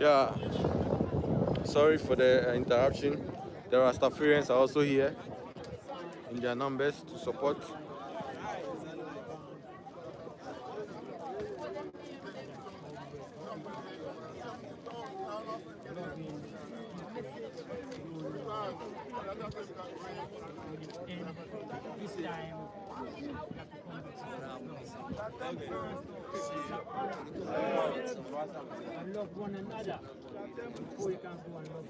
Yeah, sorry for the interruption. The Rastafarians are also here in their numbers to support. And love one another before you can go and love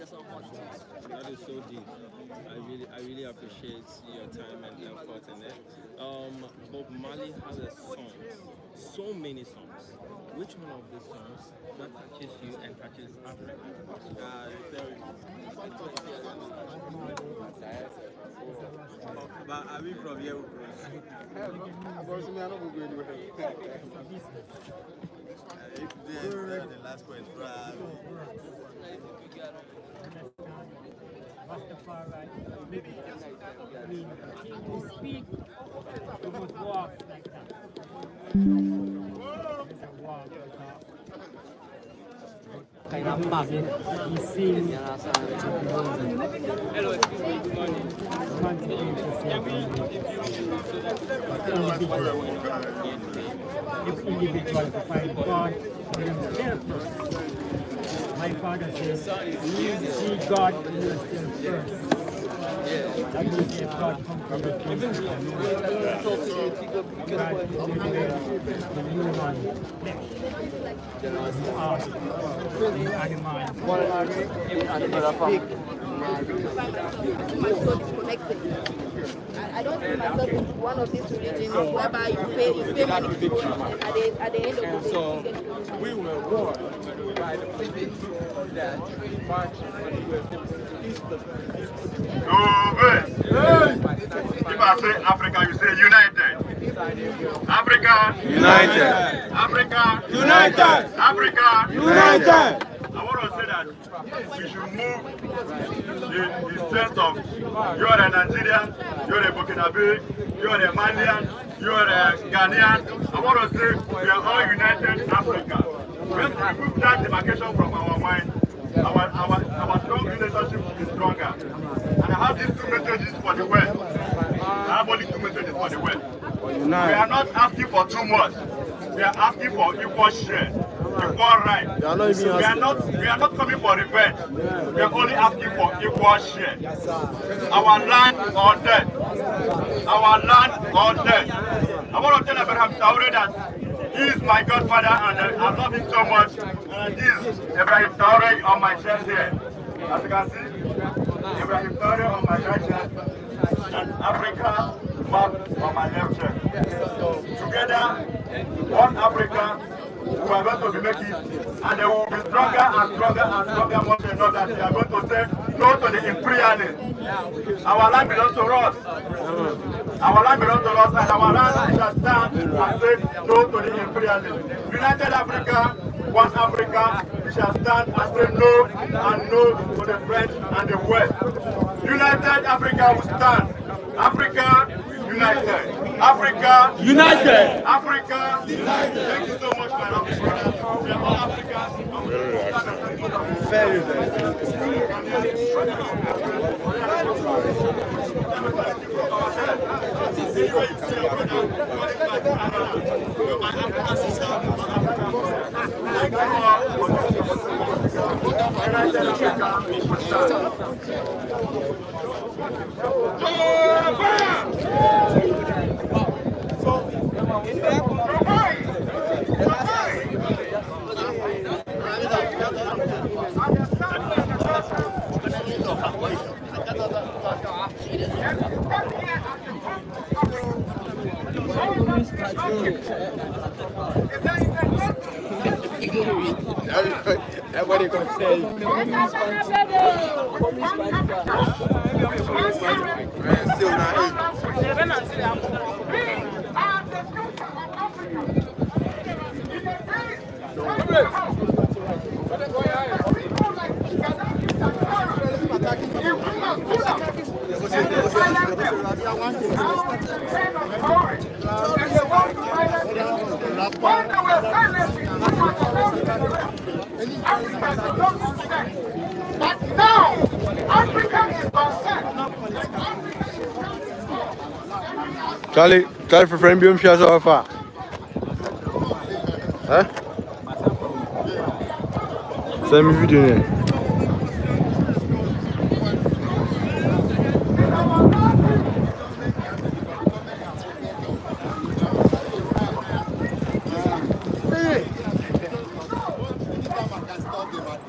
someone else. That is so deep. I really appreciate your time and effort in it. Bob Marley has a song, so many songs. Which one of the songs that touches you and touches Africa? But are we from here? If the last point, Rastafari, we speak, we must walk like that. Walk kind of back. You see, hello, excuse me, good morning. If individual to find God for himself first. My father says, see God in yourself first. That means if God comes from the human flesh. You are the I don't see myself in one of these religions whereby you pay money at the end of the day. So we were warned by the people that march If I say Africa, you say united. Africa united. Africa United. Africa United. I want to say that we should move the sense of you are a Nigerian, you are a Burkinabe, you are a Malian, you are a Ghanaian. I want to say we are all united Africa. When we remove that demarcation from our mind, our strong relationship is stronger. And I have these two messages for the West. I have only two messages for the West. We are not asking for too much. We are asking for equal share, equal right. We are not coming for revenge. We are only asking for equal share. Our land or death. Our land or death. I want to tell Abraham Traore that he is my godfather and I love him so much. And this is Ibrahim Traore on my chest here. As you can see, Ibrahim Traore on my right chest and Africa map on my left chest. Together, one Africa, we are going to be making, and they will be stronger and stronger and stronger once they know that they are going to say no to the imperialists. Our land belongs to us. Our land belongs to us, and our land shall stand and say no to the imperialists. United Africa, one Africa, we shall stand and say no and no to the French and the West. United Africa will stand. Africa united. Africa united. Africa united. Thank you so much, my lovely brothers. We are all Africans. Very, very Thank you. Everybody gonna say. Still not But now, Africa is concerned. Charlie for friend Bium Shaz Alpha. Huh? Send me video here.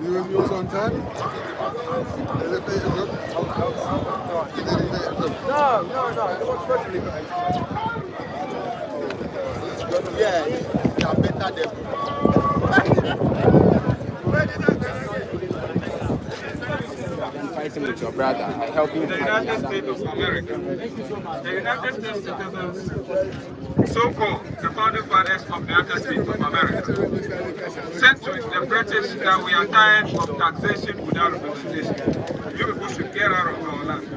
You was on time? No. It was virtually Yeah, you are better than fighting with your brother, helping The United States of America, the United States citizens, so-called the founding fathers of the United States of America, said to the British that we are tired of taxation without representation. You people should get out of our land,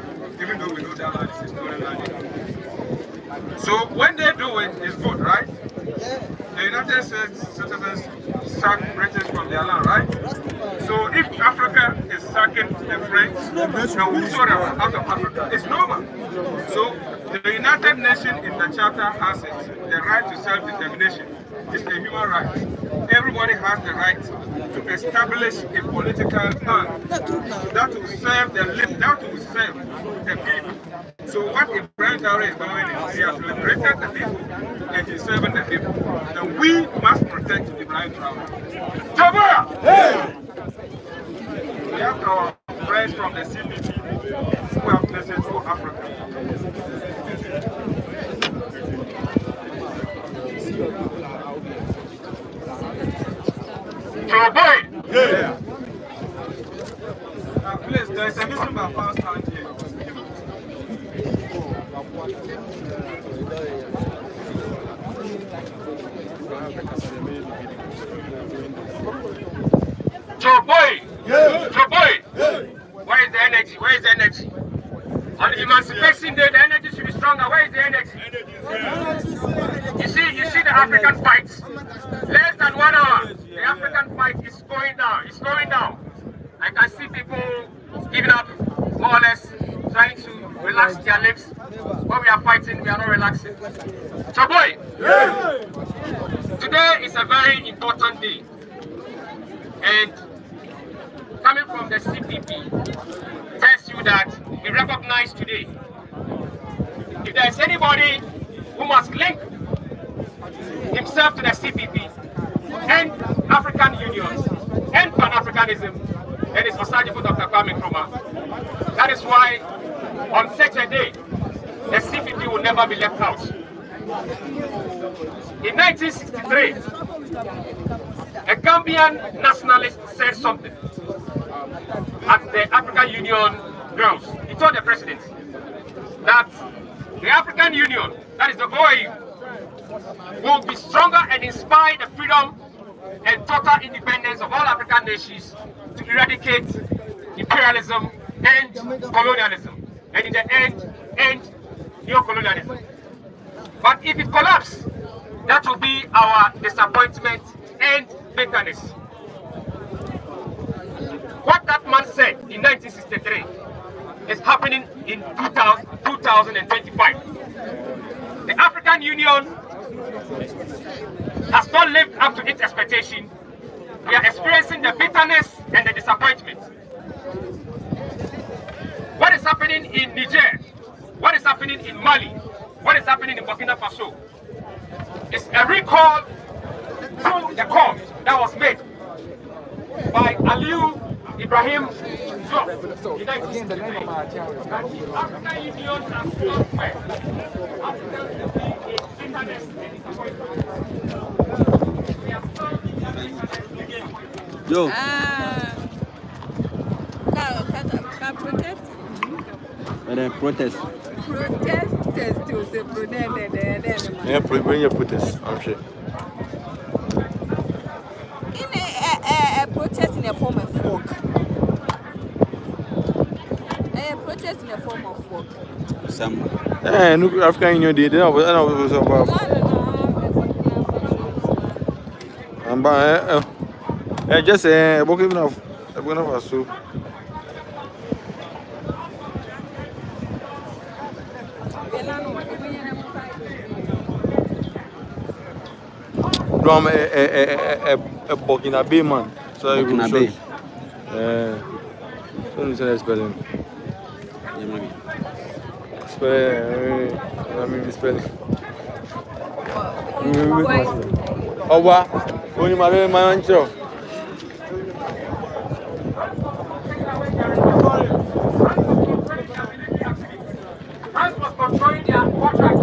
even though we know that land is a stolen land. So when they do it, it's good, right? The United States citizens sack British from their land, right? So if Africa is sacking the French, the whosoever out of Africa, it's normal. So the United Nations in the Charter has it, the right to self-determination. It's a human right. Everybody has the right to establish a political plan that will serve the people. So what Ibrahim Traore is doing is he has liberated the people and he's serving the people. And we must protect Ibrahim Traore. Jabba! Hey! We have our friends from the CPP who have message for Africa. Joe boy! Yeah. Please, there is a mission by first hand here. Joe boy! Yeah. Joe boy! Yeah. Where is the energy? Where is the energy? On the Emancipation Day, the energy should be stronger. Where is the energy? You see the African fights? Less than 1 hour. The African fight is going down. It's going down. I can see people giving up, more or less, trying to relax their lips. When we are fighting, we are not relaxing. So boy, yeah. Today is a very important day. And coming from the CPP tells you that we recognize today, if there is anybody who must link himself to the CPP and African unions and Pan-Africanism, then it's Osajibu Dr. Kwame Nkrumah. That is why on such a day, the CPP will never be left out. In 1963, a Gambian nationalist said something at the African Union grounds. He told the president that the African Union, that is the OAU, will be stronger and inspire the freedom and total independence of all African nations to eradicate imperialism and colonialism, and in the end neo-colonialism. But if it collapses, that will be our disappointment and bitterness. What that man said in 1963 is happening in 2025. The African Union has not lived up to its expectation. We are experiencing the bitterness and the disappointment. What is happening in Niger? What is happening in Mali? What is happening in Burkina Faso? It's a recall to the call that was made by Capt.Ibrahim in 1963. African Union has not failed. Africans have been bitterness and disappointment. We have found in the Yo. Protest. Yeah, bring your protest. I'm sure. In a protest in a form of folk. A protest in a form of folk. Some. Eh, no African Union did. I was about. Just walking enough. I'm going to so. No, I'm a Burkina Bay man. So you Burkina can Bay. Don't say that spelling. Yeah, maybe. Spelling. I mean, spelling. Oh, what? When you marry my uncle. France was controlling their contracts.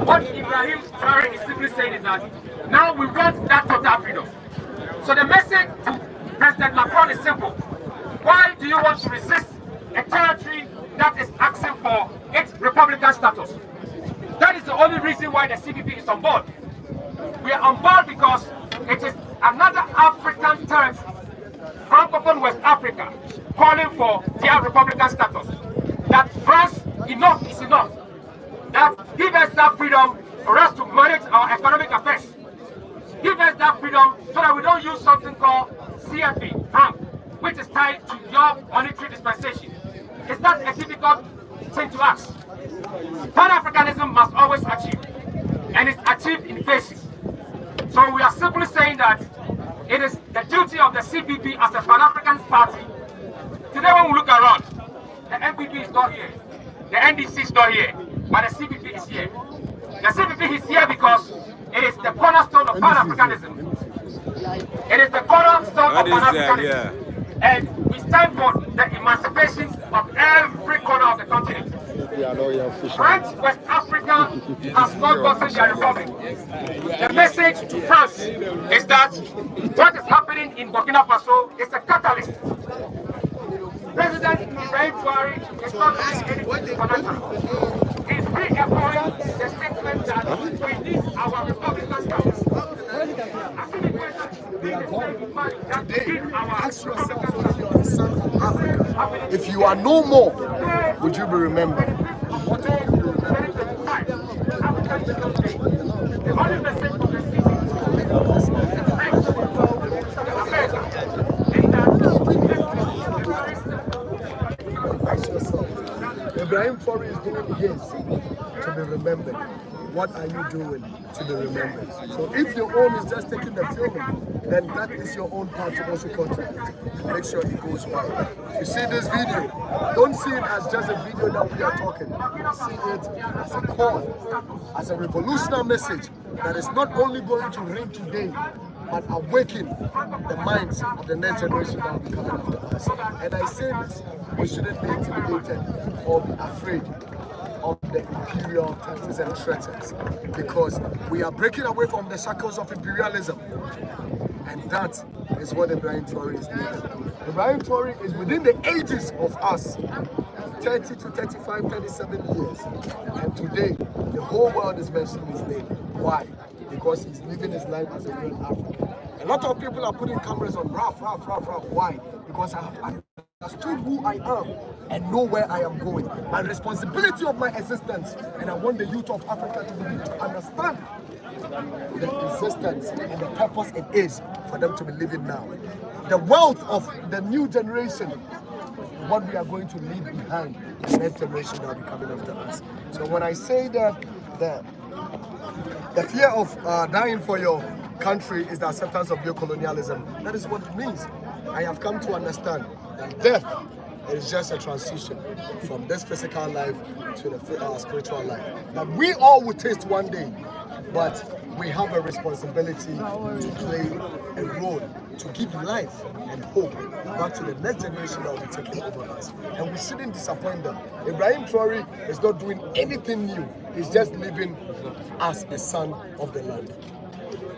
What Ibrahim Traore is simply saying is that now we want that total freedom. So the message to President Macron is simple. Why do you want to resist a territory that is asking for its Republican status? That is the only reason why the CPP is on board. We are on board because it is another African territory, Francophone West Africa, calling for their Republican status. That France, enough is enough. That give us that freedom for us to manage our economic affairs. Give us that freedom so that we don't use something called CFA, franc, which is tied to your monetary dispensation. It's not a difficult thing to ask. Pan-Africanism must always achieve, and it's achieved in phases. So we are simply saying that it is the duty of the CPP as a Pan-African party. Today when we look around, the MPP is not here, the NDC is not here, but the CPP is here. The CPP is here because it is the cornerstone of Pan-Africanism. It is the cornerstone of Pan-Africanism. And we stand for the emancipation of every corner of the continent. France, West Africa has not gotten their republic. The message to France is that what is happening in Burkina Faso is a catalyst. President Ibrahim Traore is not doing anything supernatural. He's re-echoing the statement that we need our Republican status. Today, ask yourself if you are a son of Africa. If you are no more, would you be remembered? What will you be remembered? Ask yourself. Ibrahim Traore is doing his to be remembered. What are you doing to be remembered? So if your own is just taking the filming, then that is your own part to also contribute. Make sure it goes well. If you see this video, don't see it as just a video that we are talking. See it as a call, as a revolutionary message that is not only going to ring today, but awaken the minds of the next generation that will be coming after us. And I say this, we shouldn't be intimidated or be afraid of the imperial taxes and threats, because we are breaking away from the shackles of imperialism, and that is what Ibrahim Traore is doing. Ibrahim Traore is within the ages of us, 30 to 35, 37 years, and today the whole world is mentioning his name. Why? Because he's living his life as a real African. A lot of people are putting cameras on Raf. Why? Because I have understood who I am and know where I am going, my responsibility of my existence, and I want the youth of Africa to understand the existence and the purpose it is for them to be living now. The wealth of the new generation, what we are going to leave behind, the next generation that will be coming after us. So when I say that the fear of dying for your country is the acceptance of neocolonialism, that is what it means. I have come to understand that death is just a transition from this physical life to the spiritual life that we all will taste one day, but we have a responsibility to play a role, to give life and hope back to the next generation that will be taking over us. And we shouldn't disappoint them. Ibrahim Traore is not doing anything new. He's just living as a son of the land.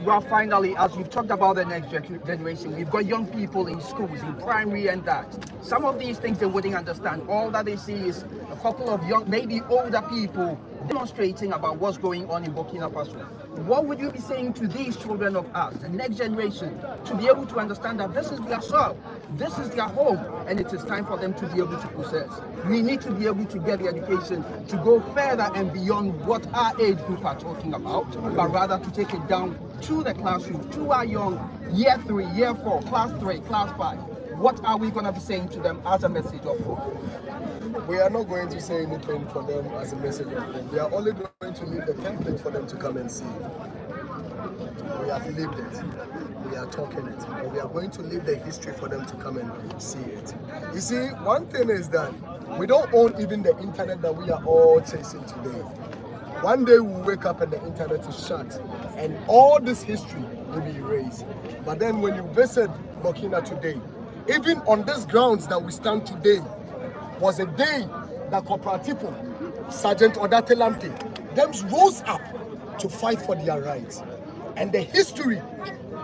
Well, finally, as we've talked about the next generation, we've got young people in schools, in primary and that. Some of these things they wouldn't understand. All that they see is a couple of young, maybe older people demonstrating about what's going on in Burkina Faso. What would you be saying to these children of ours, the next generation, to be able to understand that this is their soil, this is their home, and it is time for them to be able to possess? We need to be able to get the education to go further and beyond what our age group are talking about, but rather to take it down to the classroom, to our young year 3, year 4, class 3, class 5. What are we going to be saying to them as a message of hope? We are not going to say anything for them as a message of hope. We are only going to leave the template for them to come and see. We have lived it. We are talking it. But we are going to leave the history for them to come and see it. You see, one thing is that we don't own even the internet that we are all chasing today. One day we'll wake up and the internet is shut and all this history will be erased. But then when you visit Burkina today, even on these grounds that we stand today, was a day that Corporativo, Sergeant Odatelante, them rose up to fight for their rights. And the history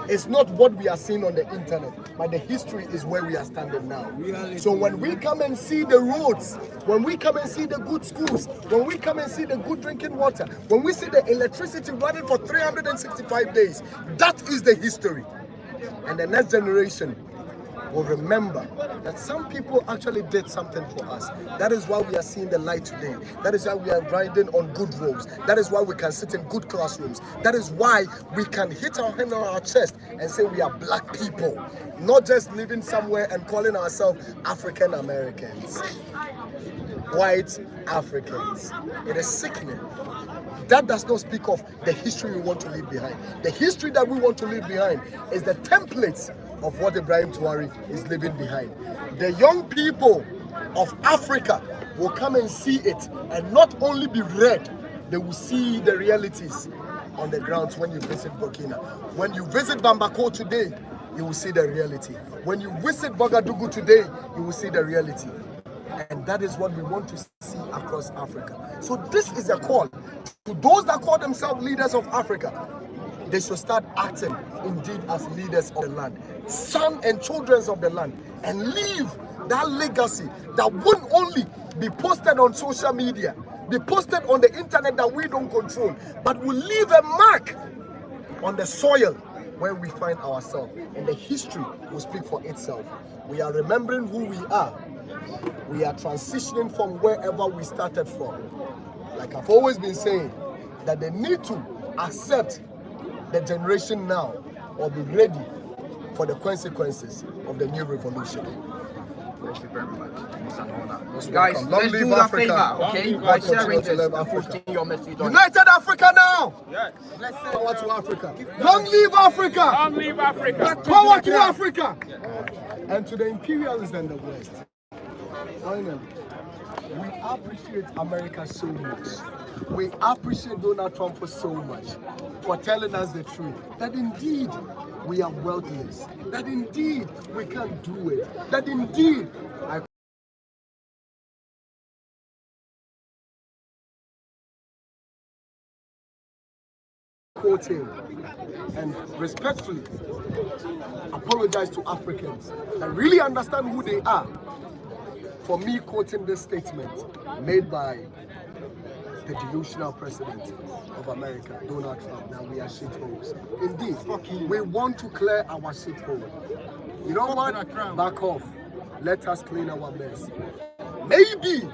is not what we are seeing on the internet, but the history is where we are standing now. So when we come and see the roads, when we come and see the good schools, when we come and see the good drinking water, when we see the electricity running for 365 days, that is the history. And the next generation will remember that some people actually did something for us. That is why we are seeing the light today. That is why we are riding on good roads. That is why we can sit in good classrooms. That is why we can hit our hand on our chest and say we are black people, not just living somewhere and calling ourselves African Americans, white Africans. It is sickening. That does not speak of the history we want to leave behind. The history that we want to leave behind is the templates of what Ibrahim Traore is leaving behind. The young people of Africa will come and see it and not only be read, they will see the realities on the ground when you visit Burkina. When you visit Bamako today, you will see the reality. When you visit Ouagadougou today, you will see the reality. And that is what we want to see across Africa. So this is a call to those that call themselves leaders of Africa. They should start acting indeed as leaders of the land, sons and children of the land, and leave that legacy that won't only be posted on social media, be posted on the internet that we don't control, but will leave a mark on the soil where we find ourselves, and the history will speak for itself. We are remembering who we are. We are transitioning from wherever we started from. Like I've always been saying, that they need to accept the generation now or be ready for the consequences of the new revolution. Thank you very much. It's an honor. Guys, let's do that favor, okay? By sharing this and posting your message on. United Africa now! Yes. Let's say power to Africa. Long live Africa! Long live Africa! Power to Africa! And to the imperialists and the West. Finally, we appreciate America so much. We appreciate Donald Trump for so much, for telling us the truth, that indeed we are wealthless, that indeed we can't do it, that indeed I quote him and respectfully apologize to Africans and really understand who they are for me quoting this statement made by the delusional president of America, Donald Trump, that we are shitholes. Indeed, we want to clear our shithole. You know what? Back off. Let us clean our mess. Maybe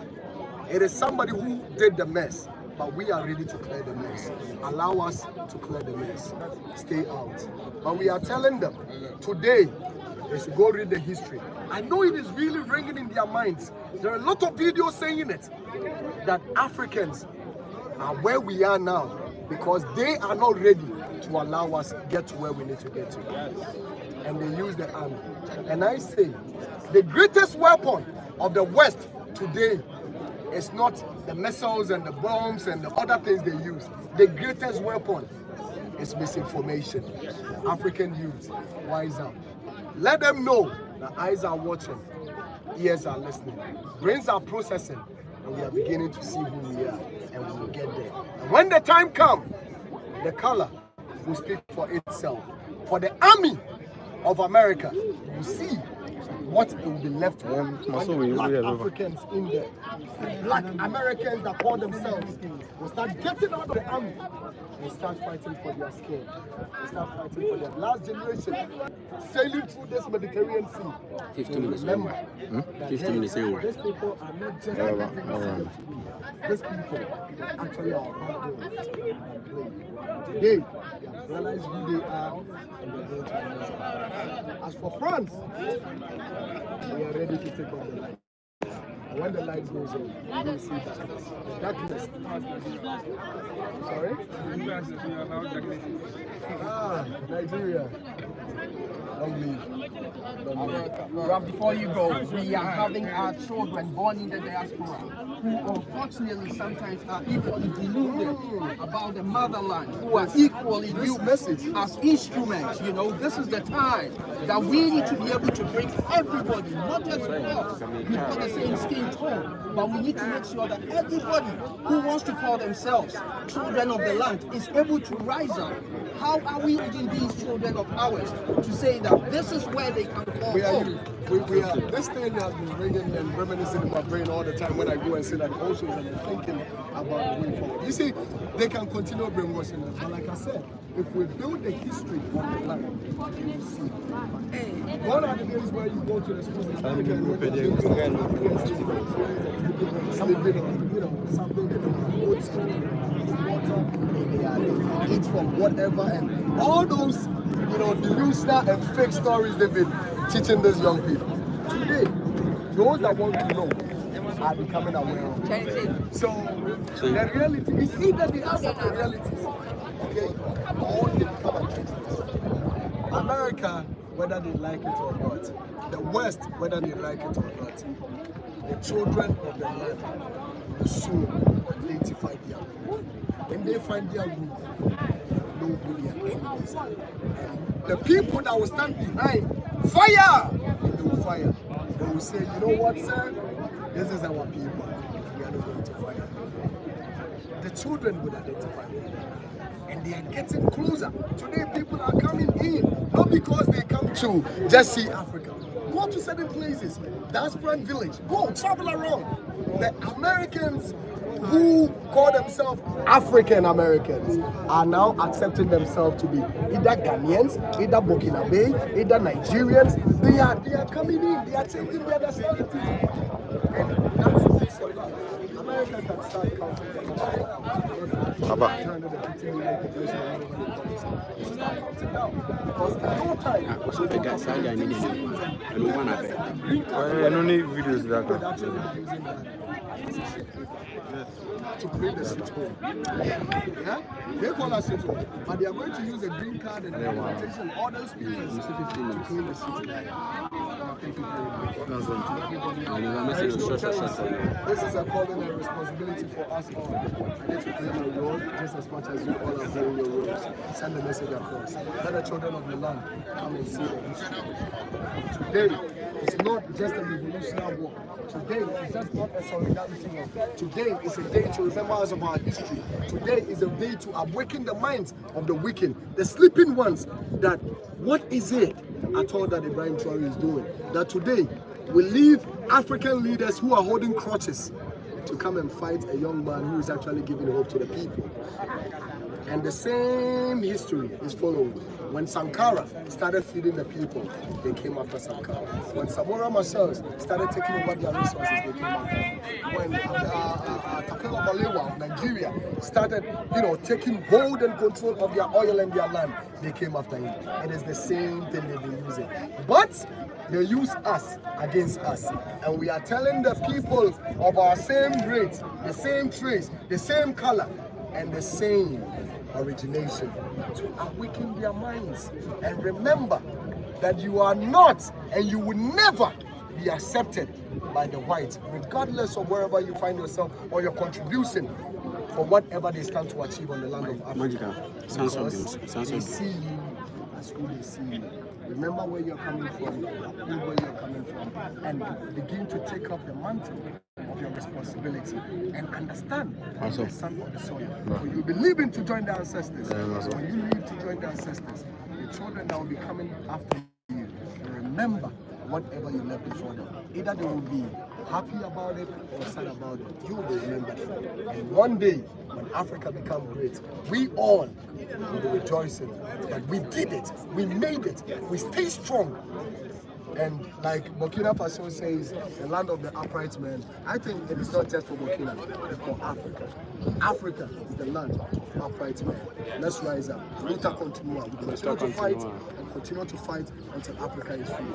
it is somebody who did the mess, but we are ready to clear the mess. Allow us to clear the mess. Stay out. But we are telling them, today, they should go read the history. I know it is really ringing in their minds. There are a lot of videos saying it, that Africans are where we are now because they are not ready to allow us get to where we need to get to. And they use the army. And I say, the greatest weapon of the West today is not the missiles and the bombs and the other things they use. The greatest weapon is misinformation. African youth, wise up. Let them know that eyes are watching, ears are listening, brains are processing, and we are beginning to see who we are, and we will get there. And when the time comes, the color will speak for itself. For the army of America, you see what will be left with. Black Africans in there. Black Americans that call themselves will start getting out of the army and start fighting for their skin. They start fighting for their last generation, sailing through this Mediterranean Sea. 15 minutes. Remember, 15 minutes. these people are not just these people actually are about today, they have realized who they are and they're going to rise up. As for France, we are ready to take on the light. And when the light goes on, you will see that the darkness. Sorry? Nigeria. Don't leave. Well, before you go, we are having our children born in the diaspora who unfortunately sometimes are equally deluded about the motherland, who are equally used as instruments. You know, this is the time that we need to be able to bring everybody, not just us, we've got the same skin tone, but we need to make sure that everybody who wants to call themselves children of the land is able to rise up. How are we leading these children of ours to say that this is where they can call home? This thing has been ringing and reminiscing in my brain all the time when I go and sit at the oceans and I'm thinking about the way forward. You see, they can continue brainwashing us, but like I said, if we build the history on the land, you will see. One of the days where you go to the schools in America and when they're sleeping on, something they don't have good water, they eat from whatever, and all those, delusional and fake stories they've been teaching these young people. Today, those that want to know are becoming aware of it. So the reality is either they accept the realities, okay, or they become antagonist. America, whether they like it or not, the West, whether they like it or not, the children of the land will soon identify their roof. When they find their roof, know who their enemies are. And the people that will stand behind, fire! They will fire. They will say, you know what, sir? This is our people. We are not going to fire. The children will identify them. And they are getting closer. Today, people are coming in, not because they come to just see Africa. Go to certain places, diaspora village, go travel around. The Americans who call themselves African Americans are now accepting themselves to be either Ghanaians, either Burkinabe, either Nigerians. They are coming in, they are changing their nationality. And that's so America can start counting them. To create the city home. Yeah? They call us city home, but they are going to use a green card and documentation, all those people to create the city. This is a calling and responsibility for us all. I need to play my role just as much as you all are playing your roles. Send the message across. Let the children of the land come and see the history. Today, it's not just a revolutionary war. Today is just not a solidarity war. Today is a day to remember us of our history. Today is a day to awaken the minds of the wicked, the sleeping ones, that what is it at all that Ibrahim Traore is doing? That today we leave African leaders who are holding crutches to come and fight a young man who is actually giving hope to the people. And the same history is following. When Sankara started feeding the people, they came after Sankara. When Samora Machels started taking over their resources, they came after him. When Tafawa Balewa of Nigeria started, taking hold and control of their oil and their land, they came after him. It is the same thing they've been using. But they use us against us. And we are telling the people of our same race, the same trace, the same color, and the same origination to awaken their minds and remember that you are not and you will never be accepted by the whites, regardless of wherever you find yourself or your contribution for whatever they stand to achieve on the land of Africa. Because they see you as who they see you. Remember where you're coming from, where you're coming from, and begin to take up the mantle of your responsibility and understand that you're a son of the soil. So you'll be leaving to join the ancestors. When you leave to join the ancestors, the children that will be coming after you, remember whatever you left before them. Either they will be happy about it or sad about it. You will be remembered for it. And one day, when Africa becomes great, we all will be rejoicing that we did it, we made it, we stay strong. And like Burkina Faso says, the land of the upright man, I think it is not just for Burkina, it's for Africa. Africa is the land of upright men. Let's rise up. Luta continua. We continue to fight and continue to fight until Africa is free.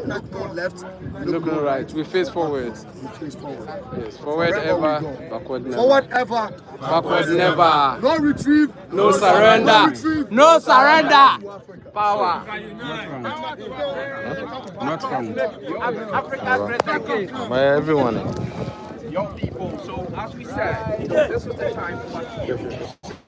Look no left, look no right. We face forward. We face forward. Yes, forward ever, backward never. Forward ever, backward never. No retrieve, no surrender. No surrender. Power. Not found. Africa great again. By everyone. Young people, so as we said, this was the time for us to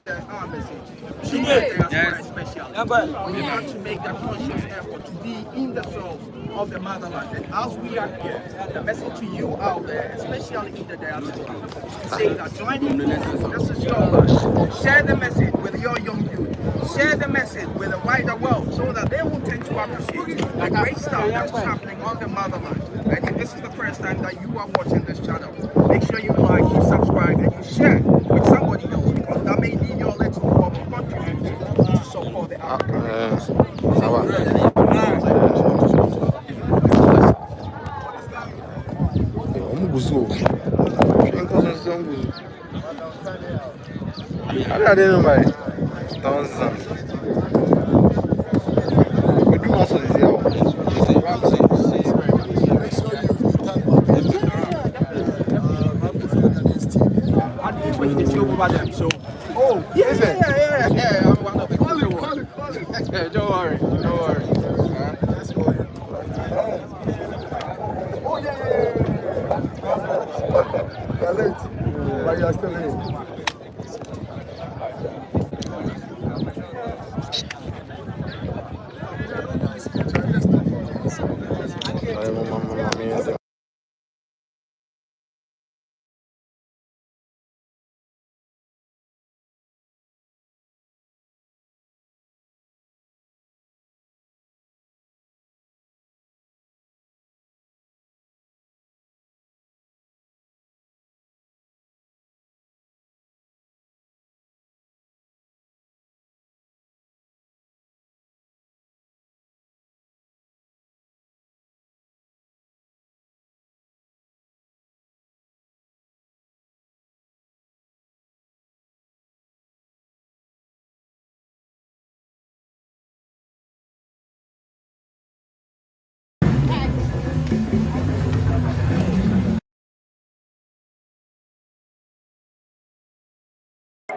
share our message. Yes. Especially. We have to make that conscious effort to be in the soul of the motherland. And as we are here, the message to you out there, especially in the diaspora, is to say that joining forces, this is your land. Share the message with your young youth. Share the message with the wider world so that they will tend to appreciate the great stuff that's happening on the motherland. And if this is the first time that you are watching this channel, make sure you like, you subscribe, and you share with somebody else, because that may be your little form of contribution to support the African So, yeah. I'm one of the ones. Don't worry. Let's go. You're late, but you're still here.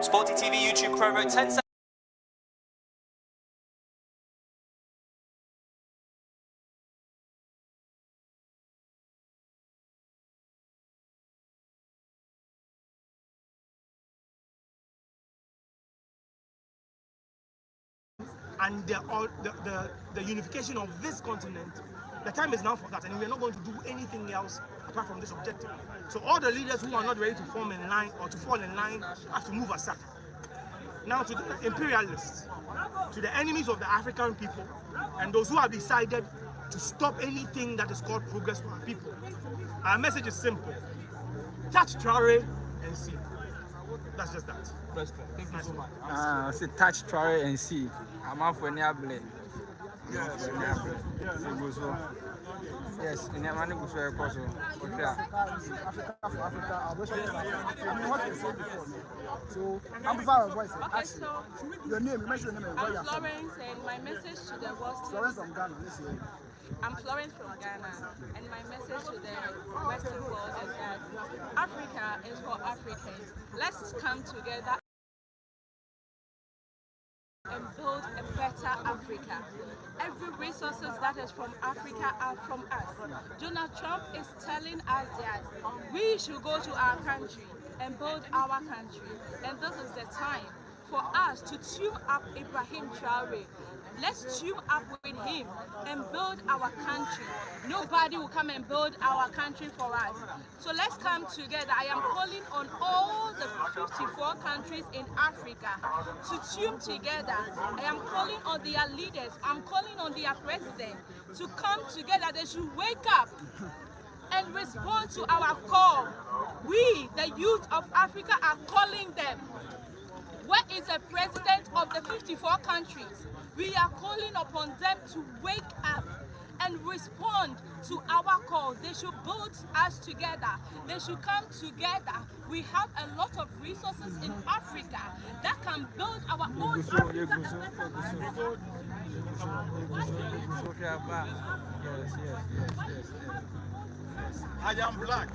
Sporty TV YouTube promo 10 seconds. And the unification of this continent, the time is now for that, and we're not going to do anything else apart from this objective. So all the leaders who are not ready to form in line or to fall in line have to move aside. Now to the imperialists, to the enemies of the African people, and those who have decided to stop anything that is called progress for our people, our message is simple. Touch Traore and see. That's just that. Thank you so much. Say touch Traore and see. I'm out for Niable. Yes. Yes, in that money goes very possible. Africa, our best friends. I mean, what you said before. So, amplify your voice. Okay, so your name, you mentioned your name. I'm Florence, and my message to the world. Florence from Ghana. Listen. I'm Florence from Ghana, and my message to the Western world is that Africa is for Africans. Let's come together and build a better Africa. Every resources that is from Africa are from us. Donald Trump is telling us that we should go to our country and build our country. And this is the time for us to tune up Ibrahim Traore. Let's team up with him and build our country. Nobody will come and build our country for us. So let's come together. I am calling on all the 54 countries in Africa to team together. I am calling on their leaders. I'm calling on their president to come together. They should wake up and respond to our call. We, the youth of Africa, are calling them. Where is the president of the 54 countries? We are calling upon them to wake up and respond to our call. They should build us together. They should come together. We have a lot of resources in Africa that can build our own Africa. I am black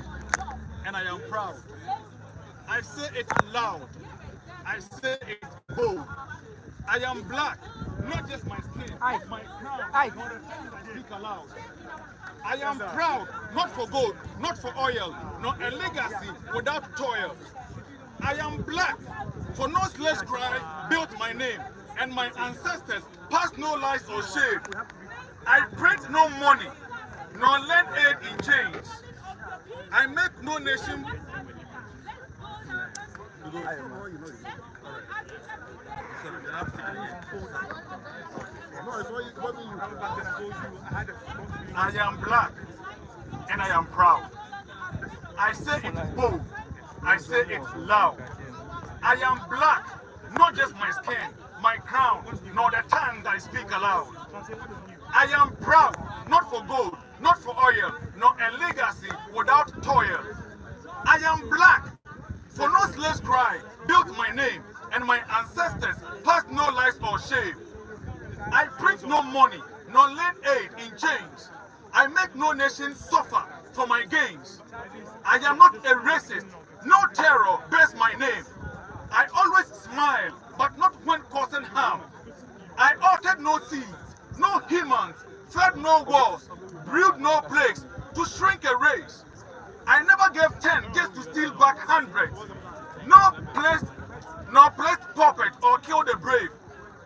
and I am proud. I say it loud. I say it bold. I am black, not just my skin, my crown, nor the things I speak aloud. I am proud, not for gold, not for oil, nor a legacy without toil. I am black, for no slave's cry built my name, and my ancestors passed no lies or shame. I print no money, nor lend aid in change. I make no nation. I am black and I am proud. I say it bold. I say it loud. I am black, not just my skin, my crown, nor the tongue I speak aloud. I am proud, not for gold, not for oil, nor a legacy without toil. I am black, for no slave's cry built my name, and my ancestors passed no lies or shame. I print no money, nor lend aid in chains. I make no nation suffer for my gains. I am not a racist, no terror bears my name. I always smile, but not when causing harm. I altered no seeds, no humans, fed no wars, brewed no plagues to shrink a race. I never gave 10 just to steal back hundreds. Nor placed puppet or killed the brave.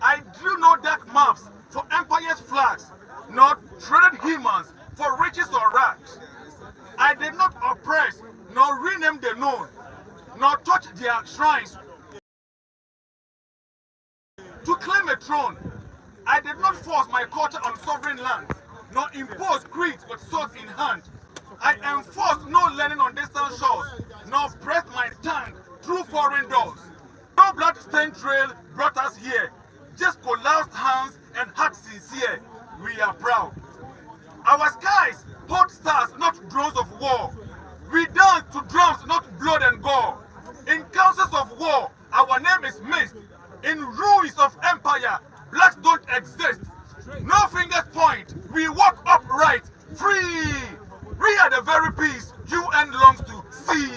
I drew no dark maps for empire's flags, nor traded humans for riches or rags. I did not oppress, nor rename the known, nor touch their shrines to claim a throne. I did not force my culture on sovereign lands, nor impose creeds with swords in hand. I enforced no learning on distant shores, nor pressed my tongue through foreign doors. No blood-stained trail brought us here, just collapsed hands and hearts sincere. We are proud. Our skies hold stars, not drones of war. We dance to drums, not blood and gore. In councils of war, our name is missed. In ruins of empire, blacks don't exist. No fingers point, we walk upright, free. We are the very peace UN longs to see.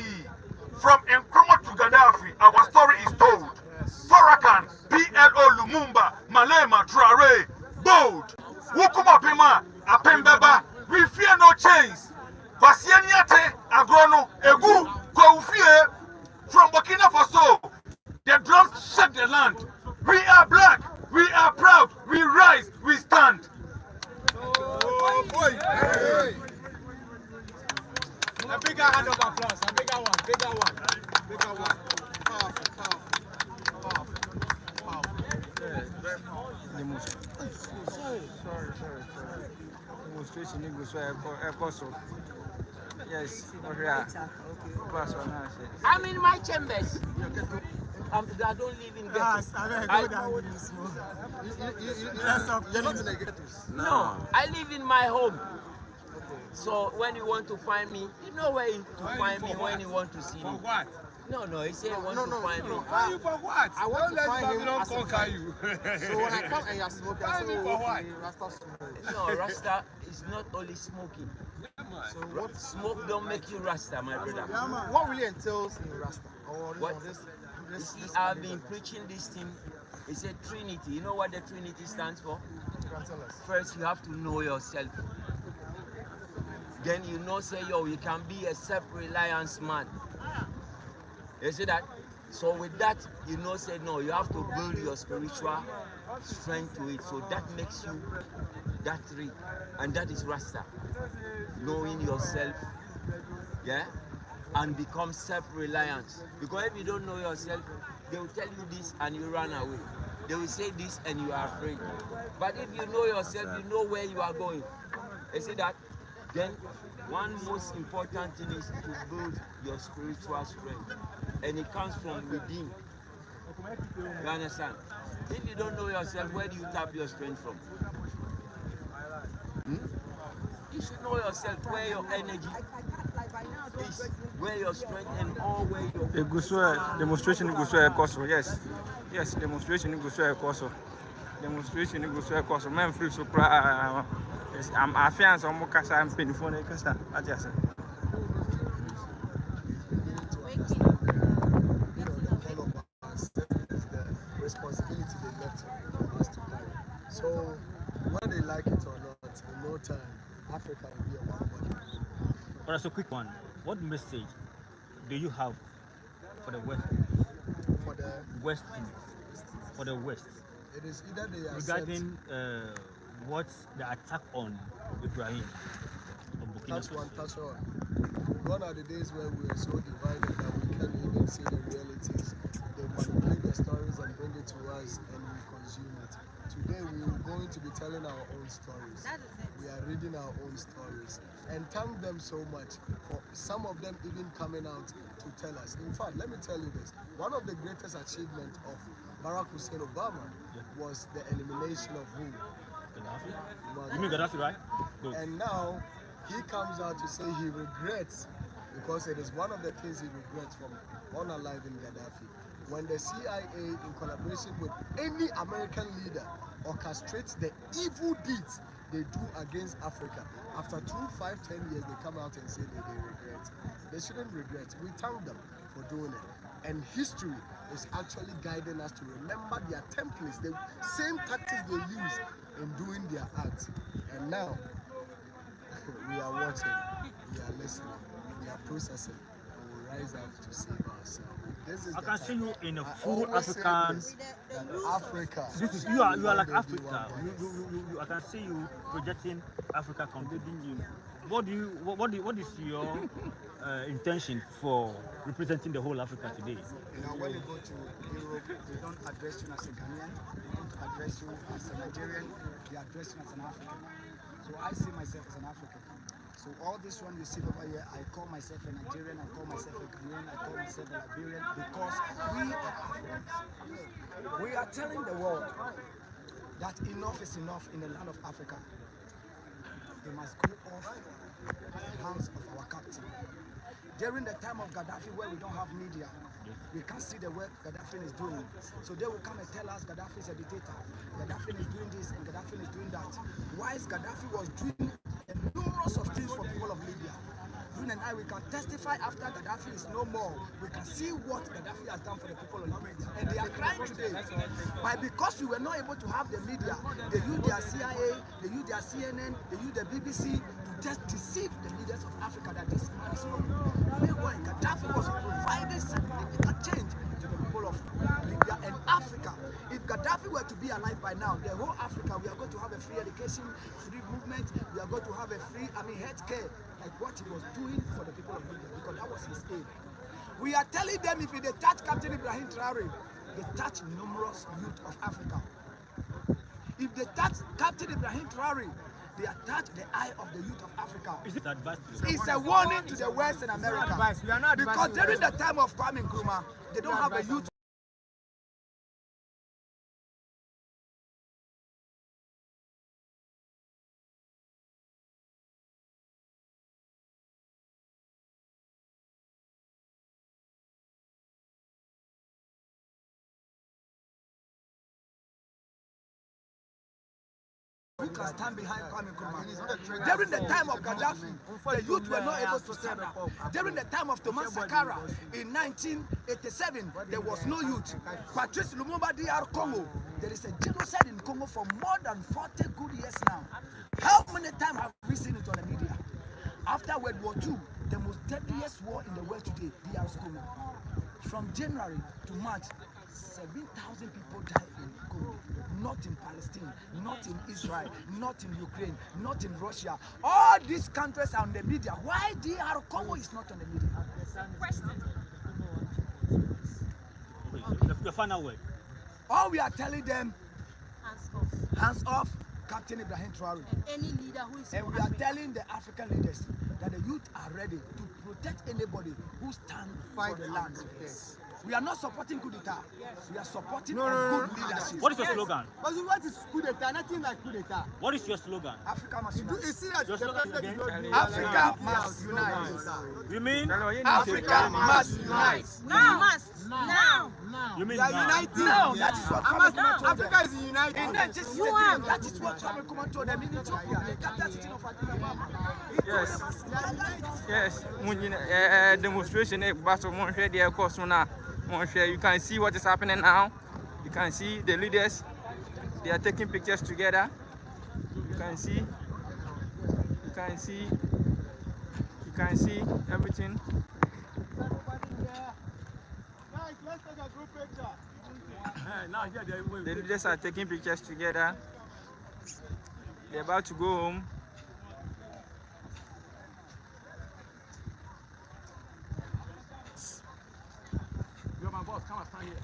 From Nkrumah to Gaddafi, our story is told. Farrakhan, PLO, Lumumba, Malema, Traore, bold. Wukuma Pima, Apembeba, we fear no chains. Kwasieniate, Agrono, Egu, Koufie, from Burkina Faso, the drums shake the land. We are black, we are proud, we rise, we stand. Oh boy! Hey. A bigger hand of applause, a bigger one, bigger one, bigger one. Powerful, powerful, powerful, powerful. Sorry. Demonstration English, yes, I'm in my chambers. I don't live in ghettos. No, I live in my home. So when you want to find me, you know where to find me when you want to see me. For what? No, he said want to find me. Find you for what? I want to find him Babylon as a conquer friend. you. So when I come and you're smoking, I Find say, me for what? Rasta smoke. No, Rasta is not only smoking. So what smoke don't make you Rasta, my brother. What really entails in Rasta? Or What? You see, I've been preaching this thing. It's a Trinity. You know what the Trinity stands for? First, you have to know yourself. Then you know, say, yo, you can be a self-reliance man. You see that? So with that, you know, say, no, you have to build your spiritual strength to it. So that makes you that free. And that is Rasta. Knowing yourself, yeah, and become self-reliance. Because if you don't know yourself, they will tell you this and you run away. They will say this and you are afraid. But if you know yourself, you know where you are going. You see that? Then one most important thing is to build your spiritual strength. And it comes from within. You understand? If you don't know yourself, where do you tap your strength from? You should know yourself, where your energy is, where your strength and all where your... Demonstration goes to a course, yes. Yes, demonstration goes to a course. Demonstration goes to a course. Man, free to I'm a fan of Mokasa and Penifone Casa. I just responsibility they left for us to carry. So, whether they like it or not, in no time, Africa will be a one body. But as a quick one, what message do you have for the West? For the West, for the West. It is either they accept regarding what's the attack on Ibrahim of Burkina that's Faso. one touch on. Gone are the days where we are so divided that we can't even see the realities. They manipulate the stories and bring it to us and we consume it. Today we are going to be telling our own stories. We are reading our own stories. And thank them so much for some of them even coming out to tell us. In fact, let me tell you this. One of the greatest achievements of Barack Hussein Obama was the elimination of who? Gaddafi? You mean Gaddafi, right? Good. And now he comes out to say he regrets, because it is one of the things he regrets from unaliving Gaddafi. When the CIA, in collaboration with any American leader, orchestrates the evil deeds they do against Africa, after 2, 5, 10 years, they come out and say that they regret. They shouldn't regret. We thank them for doing it. And history is actually guiding us to remember their templates, the same tactics they use in doing their acts. And now, we are watching, we are listening, we are processing, and we rise up to save ourselves. This is I can see you in a I full always say African. this, that Africa. This is you are like Africa. I can see you projecting Africa completely. What is your intention for representing the whole Africa today? You know, when you go to Europe, they don't address you as a Ghanaian, they don't address you as a Nigerian, they address you as an African. So I see myself as an African. So all this one you see over here, I call myself a Nigerian, I call myself a Ghanaian, I call myself a Liberian, because we are Africans. We are telling the world that enough is enough in the land of Africa. They must go off the hands of our captain. During the time of Gaddafi, where we don't have media, we can't see the work Gaddafi is doing. So they will come and tell us Gaddafi is a dictator. Gaddafi is doing this and Gaddafi is doing that. Whilst Gaddafi was doing numerous of things for people of Libya. You and I, we can testify after Gaddafi is no more. We can see what Gaddafi has done for the people of Libya. And they are crying today. But because we were not able to have the media, they use their CIA, they use their CNN, they use the BBC to just deceive the leaders of Africa that this man is wrong. Meanwhile, Gaddafi was providing significant change to the people of Libya and Africa. If Gaddafi were to be alive by now, the whole Africa, we are going to have a free education, free movement, we are going to have a free, health care, like what he was doing for the people of Libya, because that was his aim. We are telling them if they touch Capt.Ibrahim Traore, they touch numerous youth of Africa. If they touch Capt.Ibrahim Traore, they attach the eye of the youth of Africa. Is it advice? It's a warning to the West in America. Because during the time of Kwame Nkrumah, they don't have a youth. Who can stand behind Kwame Nkrumah? During the time of Gaddafi, the youth were not able to stand up. During the time of Thomas Sankara in 1987, there was no youth. Patrice Lumumba DR Congo, there is a genocide in Congo for more than 40 good years now. How many times have we seen it on the media? After World War II, the most deadliest war in the world today, DR Congo. From January to March, 7,000 people died in Congo, not in Palestine, not in Israel, not in Ukraine, not in Russia. All these countries are on the media. Why DR Congo is not on the media? The final word. All we are telling them, hands off Capt.Ibrahim Traore. And any leader who is And we are telling the African leaders that the youth are ready to protect anybody who stands for the land. We are not supporting coup d'etat. We are supporting good leadership. What is your slogan? But what is coup d'etat? Nothing like coup d'etat. What is your slogan? Africa must unite. You see that the president Africa must unite. You mean? Africa must unite. Now. Now. You mean now? United. Now. That is what Africa is united. In 1963, that is what Traore told them in Ethiopia, the capital city of Addis Ababa. Yes. Demonstration. You can see what is happening now. You can see the leaders. They are taking pictures together. You can see everything. Let's take a group picture. The leaders are taking pictures together. They're about to go home.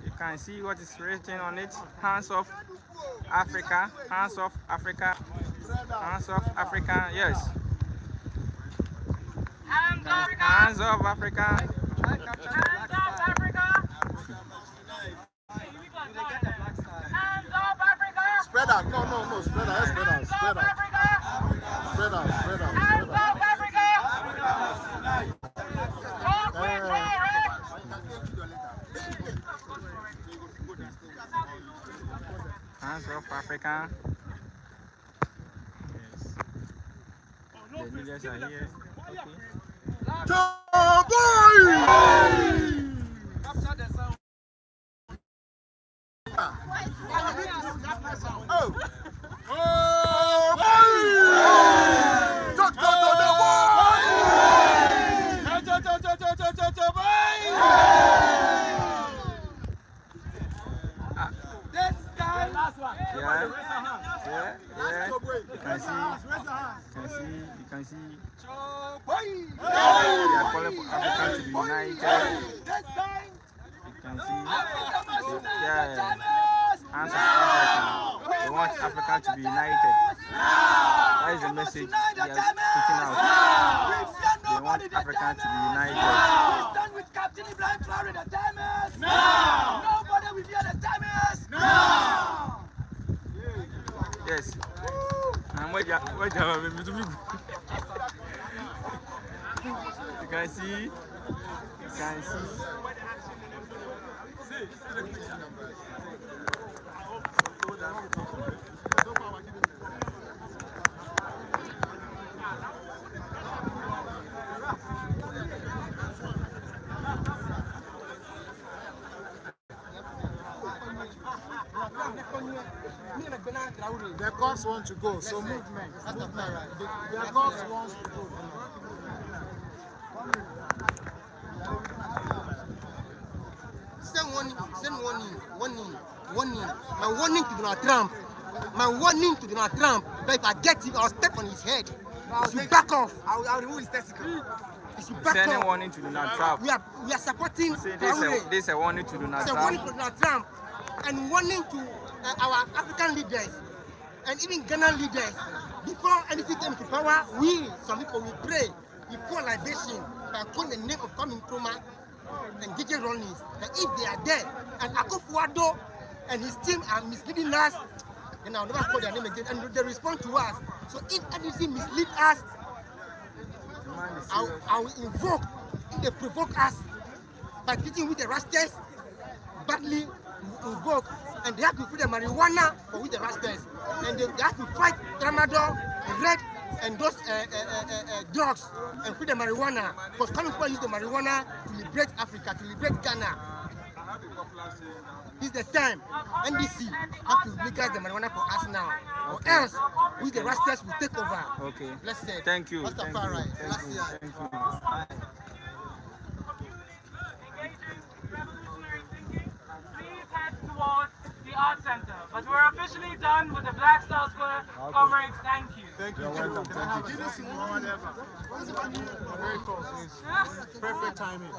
You can see what is written on it. Hands off Africa. Hands off Africa. Hands off Africa. Yes. Hands off Africa. Hands off Africa. Hands off Africa. Hands off Africa. Spread out. No. Spread out. Spread out. Spread out. Spread out. Spread out. Hands off Africa. Hands off Africa. Yes. The leaders are here. Okay. You can see. They are calling for Africa to be united. You can see. Hands off Africa. They want Africa to be united. That is the message they are putting out. They want Africa to be united. Stand with Capt.Ibrahim Traore. The time is now. Nobody will fear. The time is now. Yes. And you can see. The cops want to go, so movement. The cops want to go. Send warning. My warning to Donald Trump. My warning to Donald Trump that if I get him, I'll step on his head. He should back off. I'll remove his testicle. Sending warning to Donald Trump. We are supporting. This is a warning to Donald Trump. It's a warning to Donald Trump and warning to our African leaders and even Ghana leaders. Before anything came to power, some people, we pray, we pour libation by calling the name of Kwame Nkrumah and DJ Rollins, that if they are there and Akufo-Addo and his team are misleading us, then I'll never call their name again, and they respond to us. So if anything mislead us, I will invoke, if they provoke us by beating with the rascals, badly invoke, and they have to put the marijuana for with the rascals, and they have to fight tramadol, red, and those drugs, and put the marijuana, because coming people use the marijuana to liberate Africa, to liberate Ghana. It's the time. NDC have to legalize the marijuana for us now, or else we the rascals will take over. Okay. Let's say. Thank you. Rastafari. Thank you. support the Art Center. But we're officially done with the Black Star Square. Comrades, thank you. Thank you. Welcome. Thank you. Very cool. Perfect timing.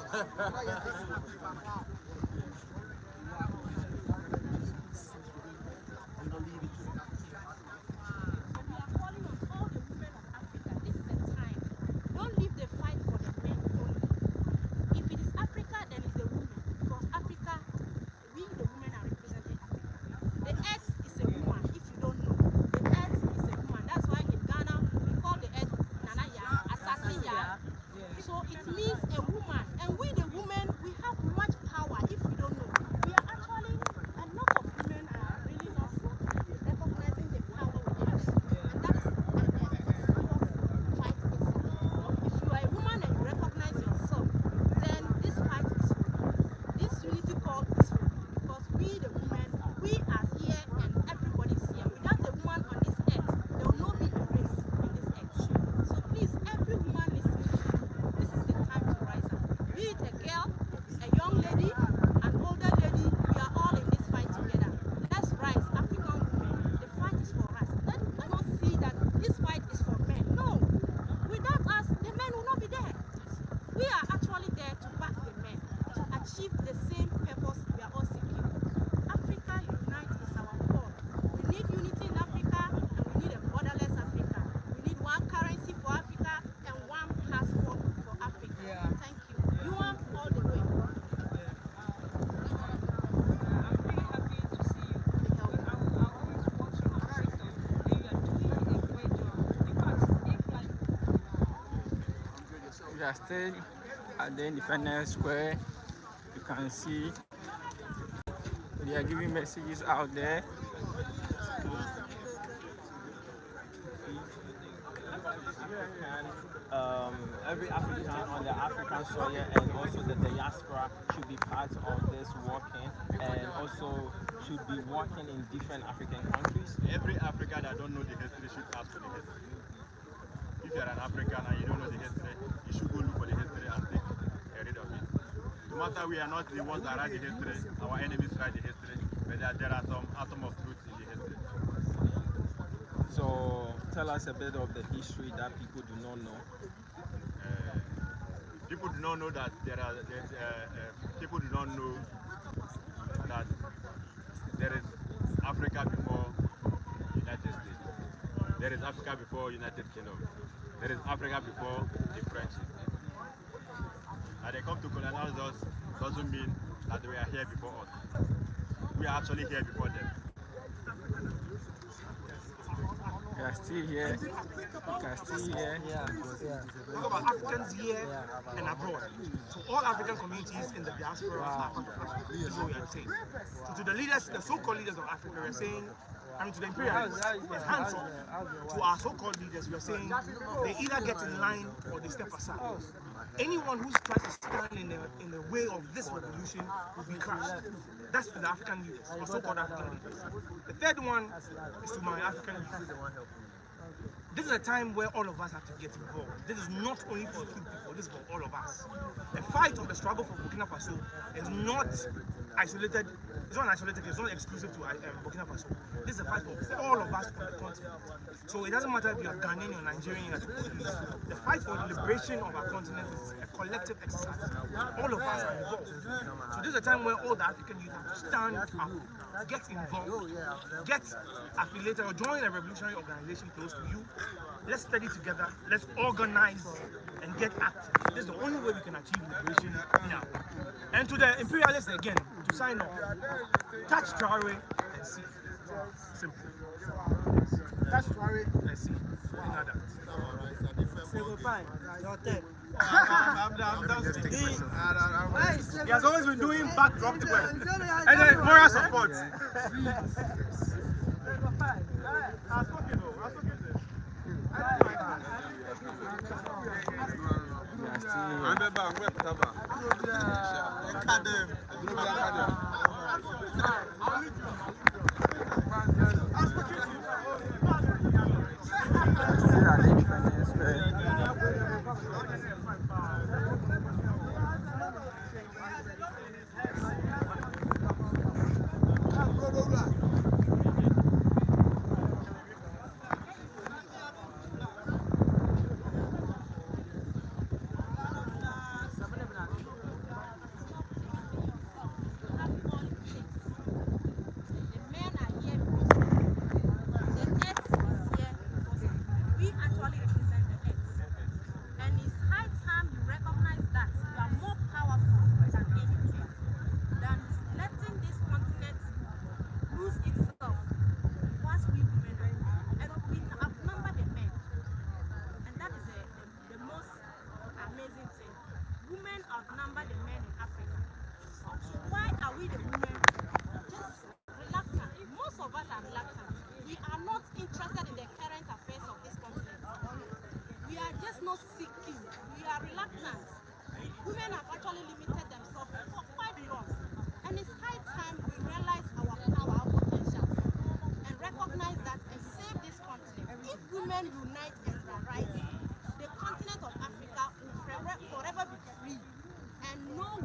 Don't leave the fight for the men only. If it is Africa, then it's the women. Because Africa, we the women are representing Africa. The earth is a woman, if you don't know. The earth is a woman. That's why in Ghana, we call the earth Nana Ya, Assassin Ya. So it means a woman. And we the women, we have much power if you don't know. We are actually, a lot of women are really not recognizing the power we have. And that is fight itself. If you are a woman and you recognize yourself, then this fight is for you. This unity call is for you. Because we the women, we are here and everybody is here. Without a woman on this earth, there will not be a race on this earth. So please, every woman listening to you, this is the time to rise up. Be it a girl, a young lady, an older lady, we are all in this fight together. Let's rise, African women. The fight is for us. Let not see that this fight is for men. No. Without us, the men will not be there. We are actually there to back the men, to achieve the same purpose we are all seeking. Africa unite is our call. We need unity in Africa, and we need a borderless Africa. We need one currency for Africa and one passport for Africa. Thank you. You want all the way. We are still at the Independence Square. You can see they are giving messages out there. Every African on the African soil and also the diaspora should be part of this working and also should be working in different African countries. Every African that don't know the history should ask for the history. If you're an African and you don't know the history, you should go look for the history and take rid of it. No matter we are not the ones that write the history, our enemies write the history, but there are some atom of truth in the history. So tell us a bit of the history that people do not know. People do not know that people do not know that there is Africa before United States. There is Africa before United Kingdom. There is Africa before the French. And they come to colonize us doesn't mean that they are here before us. We are actually here before them. We are still here. We are still here. Talk about Africans here and abroad. So all African communities in the diaspora are part of Africa. This is what we are saying. So to the leaders, the so-called leaders of Africa, we are saying, I mean to the imperialists, it's hands up. To our so-called leaders, we are saying they either get in line or they step aside. Anyone who tries to stand in the way of this revolution will be crushed. That's to the African leaders, or so-called African leaders. The third one is to my African leaders. This is a time where all of us have to get involved. This is not only for a few people, this is for all of us. The fight or the struggle for Burkina Faso is not isolated, it's not isolated, it's not exclusive to Burkina Faso. This is a fight for all of us on the continent. So it doesn't matter if you're Ghanaian or Nigerian or Portuguese. The fight for the liberation of our continent is a collective exercise. All of us are involved. So this is a time where all the African youth have to stand up, get involved, get affiliated or join a revolutionary organization close to you. Let's study together, let's organize and get active. This is the only way we can achieve liberation now. And to the imperialists again, to sign off, touch Traore and see. Simple. That's Traore and see. Say goodbye. Your turn. I'm done speaking. He has always been doing backdrop to work. And then moral support.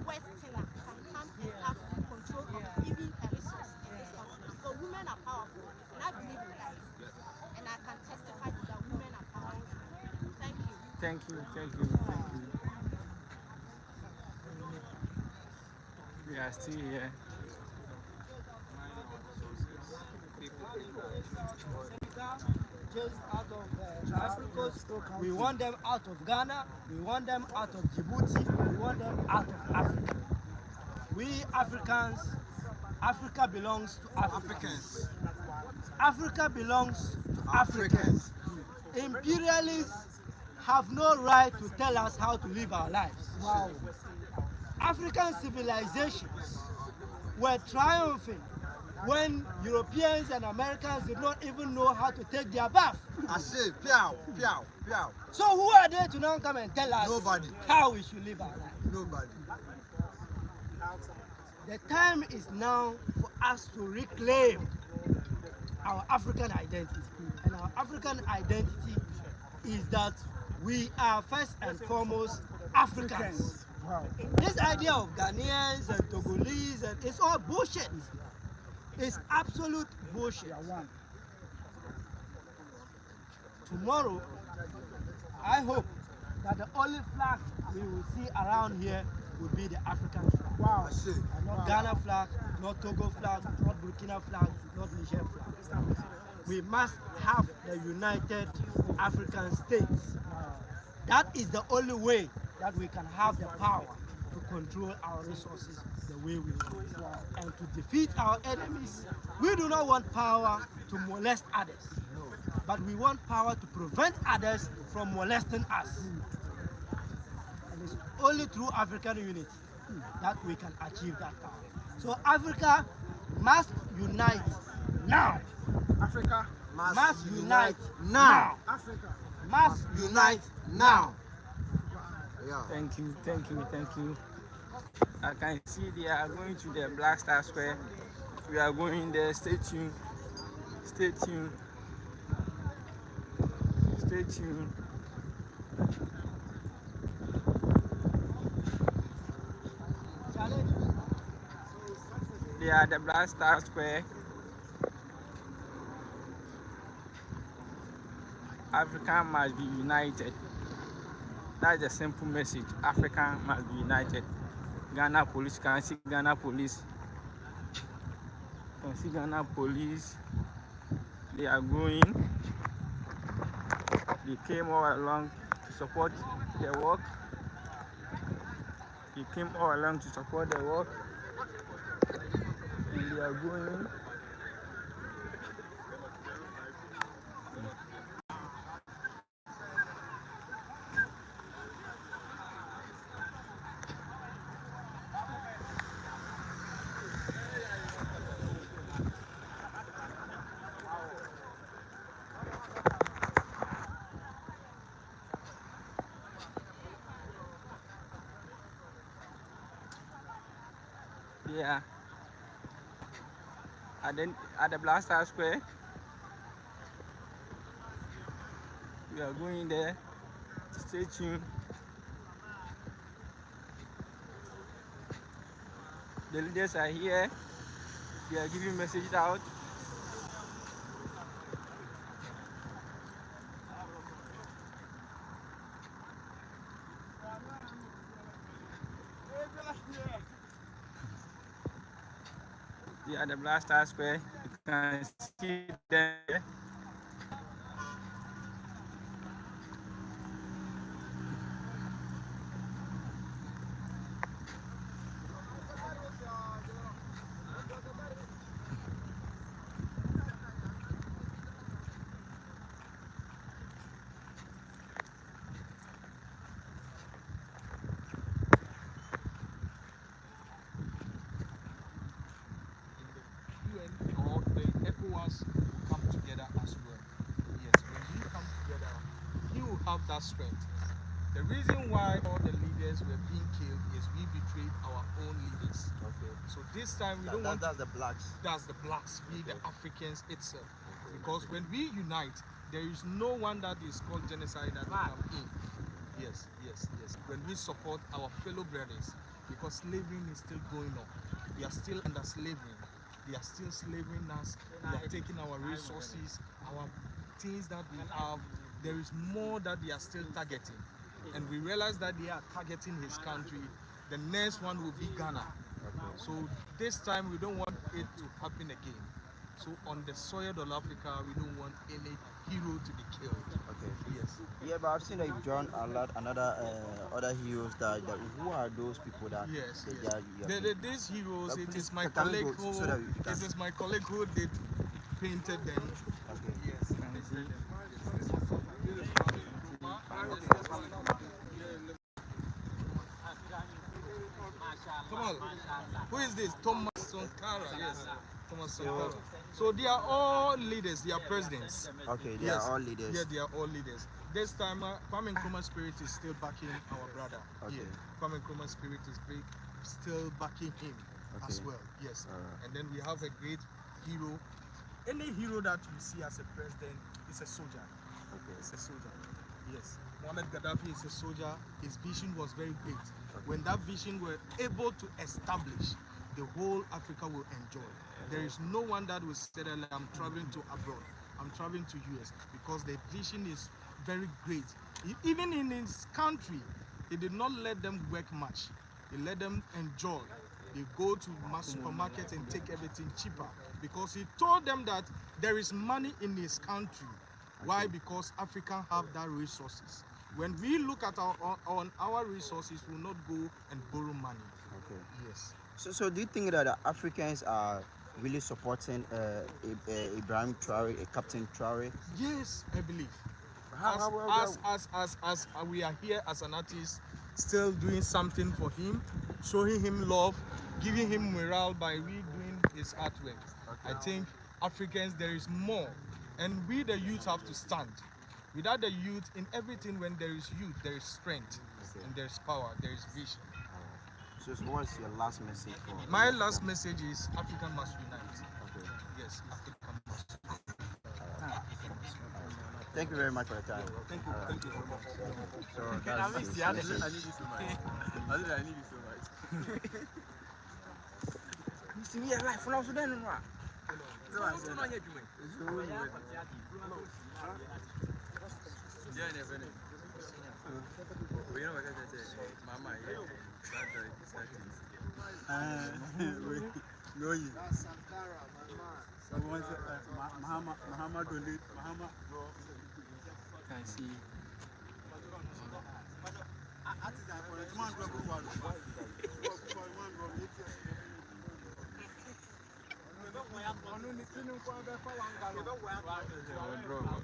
Westerner can come and have control of even a resource in this continent. So women are powerful, and I believe in that. And I can testify to that women are powerful. Thank you. Thank you, thank you, thank you. We are still here. Just out of Africa, we want them out of Ghana, we want them out of Djibouti, we want them out of Africa. We Africans, Africa belongs to Africans. Africa belongs to Africans. Imperialists have no right to tell us how to live our lives. Wow. African civilizations were triumphing when Europeans and Americans did not even know how to take their bath. I say, piao, piao, piao. So who are they to now come and tell us Nobody. how we should live our life? Nobody. The time is now for us to reclaim our African identity. And our African identity is that we are first and foremost Africans. Wow. This idea of Ghanaians and Togolese, and it's all bullshit. It's absolute bullshit. Tomorrow, I hope that the only flag we will see around here will be the African flag. Wow. Not Ghana flag, not Togo flag, not Burkina flag, not Niger flag. We must have the United African States. That is the only way that we can have the power to control our resources the way we want. And to defeat our enemies, we do not want power to molest others, but we want power to prevent others from molesting us. And it's only through African unity that we can achieve that power. So Africa must unite now. Africa must unite now. Africa must unite now. Yeah. Thank you, thank you, thank you. I can see they are going to the Black Star Square. We are going there. Stay tuned. Stay tuned. Stay tuned. They are the Black Star Square. Africa must be united. That's the simple message. Africa must be united. Ghana police, can see Ghana police. Can see Ghana police. They are going. They came all along to support the work. They came all along to support the work. And they are going. Yeah. At the Black Star Square, we are going there. Stay tuned. The leaders are here. They are giving messages out. They are the Black Star Square. You can see them. Or the ECOWAS will come together as well. Yes, when we come together, he will have that strength. The reason why all the leaders were being killed is we betrayed our own leaders. Okay. So this time we don't want. That's the blacks. That's the blacks. We the Africans itself. Okay. Because when we unite, there is no one that is called genocide that will come in. Yes. When we support our fellow brothers, because slavery is still going on. We are still under slavery. They are still slaving us. They are taking our resources, our things that we have. There is more that they are still targeting. And we realize that they are targeting his country. The next one will be Ghana. So this time we don't want it to happen again. So on the soil of Africa, we don't want any hero to be killed. Okay. Yes. Yeah, but I've seen that you've drawn other heroes that who are those people that Yes. These heroes, But it please, is my can we colleague go who so that we can- it is my colleague who did painted them. Okay. Yes. Come on. Who is this? Thomas Sankara. Yes. Thomas Sankara. So they are all leaders. They are presidents. Okay, they are all leaders. Yeah, they are all leaders. This time, Kwame Nkrumah's spirit is still backing our brother. Okay. Yeah. Kwame Nkrumah's spirit is still backing him as well. Yes. And then we have a great hero. Any hero that you see as a president is a soldier. Okay. It's a soldier. Yes. Muammar Gaddafi is a soldier. His vision was very great. When that vision were able to establish, the whole Africa will enjoy. There is no one that will say that I'm traveling to abroad, I'm traveling to US, because the vision is very great. Even in his country, he did not let them work much. He let them enjoy. They go to mass supermarket and take everything cheaper, because he told them that there is money in his country. Why? Because Africans have that resources. When we look at our resources, we will not go and borrow money. Okay. Yes. So do you think that the Africans are really supporting Ibrahim Traore, Captain Traore? Yes, I believe. How- As we are here as an artist, still doing something for him, showing him love, giving him morale by doing his artwork. I think Africans, there is more, and we the youth have to stand. Without the youth, in everything, when there is youth, there is strength, and there is power, there is vision. So what's your last message for? My last message is Africa must unite. Okay. Yes, Africa must unite. Thank you very much for your time. Thank you so much. So I that's need you so much. I need you so much. You see me alive for now, so then, what? Someone said Muhammad donate Muhammad. Can see.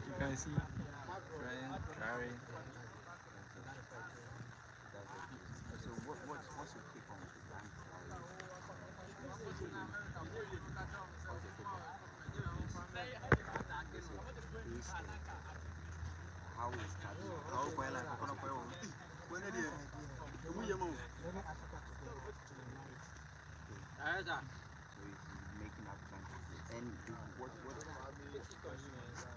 You can see. Traore. So what's your take on Ibrahim How is that? How well I can when it is making African and what's your take on those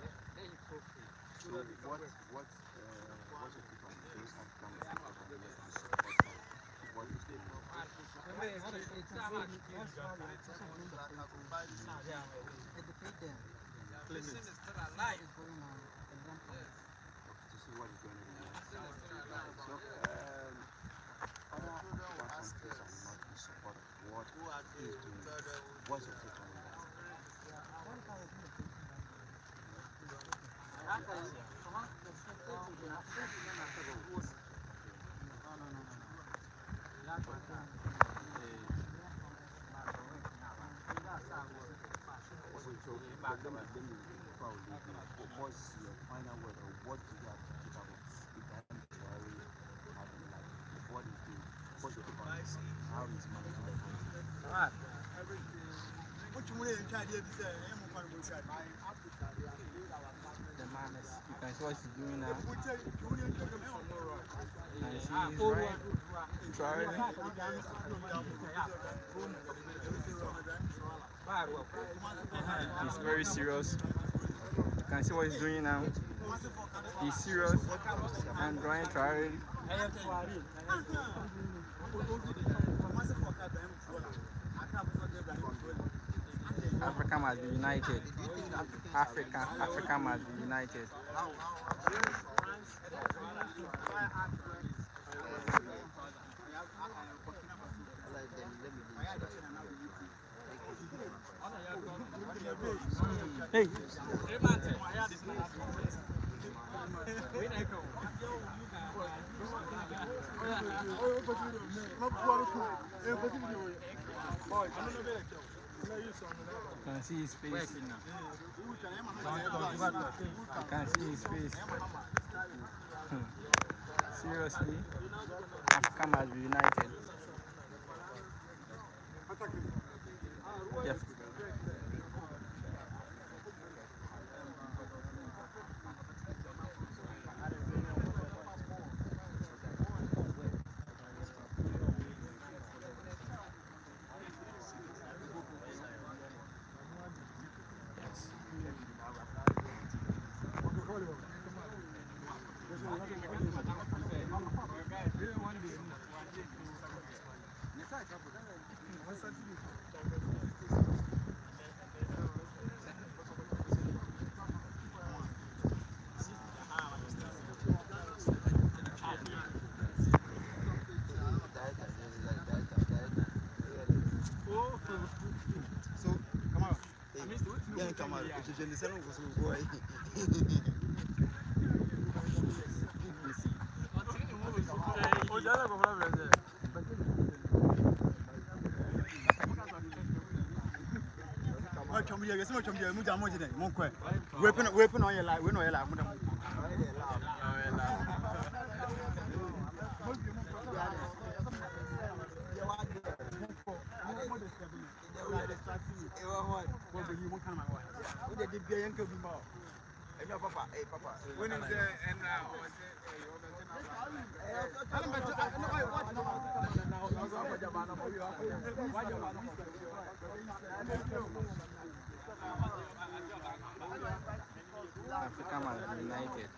Listen, is still alive. to see what is going on. So, other African countries are not in support of what he is doing. What's your take on that? What's your final word, or what do you have to give about Ibrahim Traore having like what is doing? What's your take on this? How is managing? The man is, you can see what he's doing now. He's very serious. You can see what he's doing now. He's serious and drawing Traore. Africa must be united. Africa must be united. Hey. You can see his face. You can see his face. Seriously, Africa must be united. Yes. Yeah, come on. It's the same boy. Weapon on your life, we know your life. When is there and Africa must be united.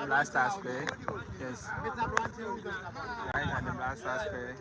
Blaster Square, yes. Right at the Blaster Square.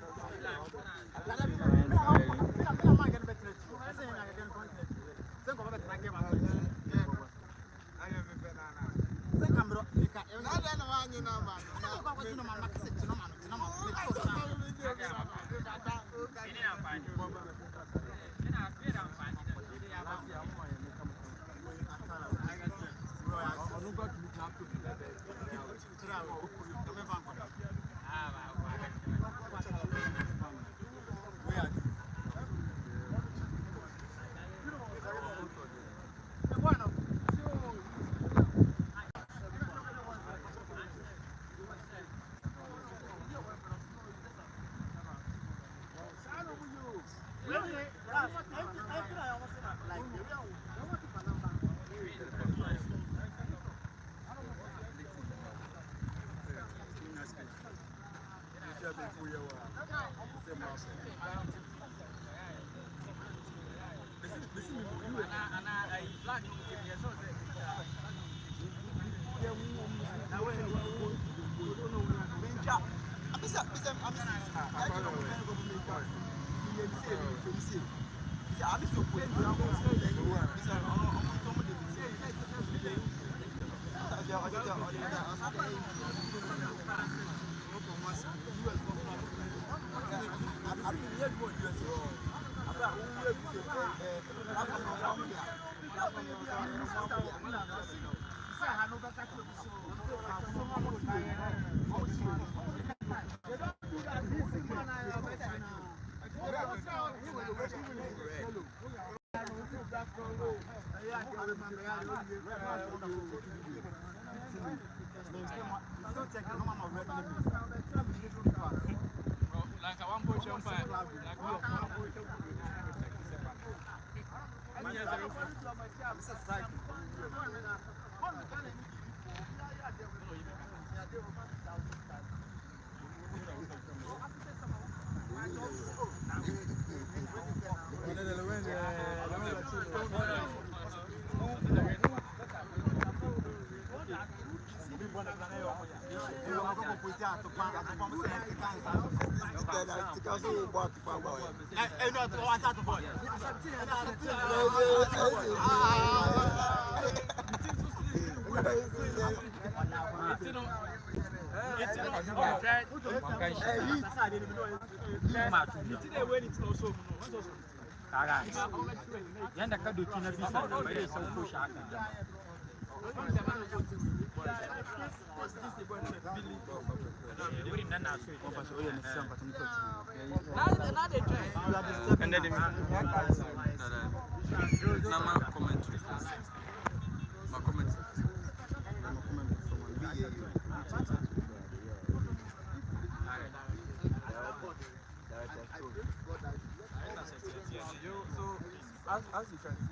As you can see,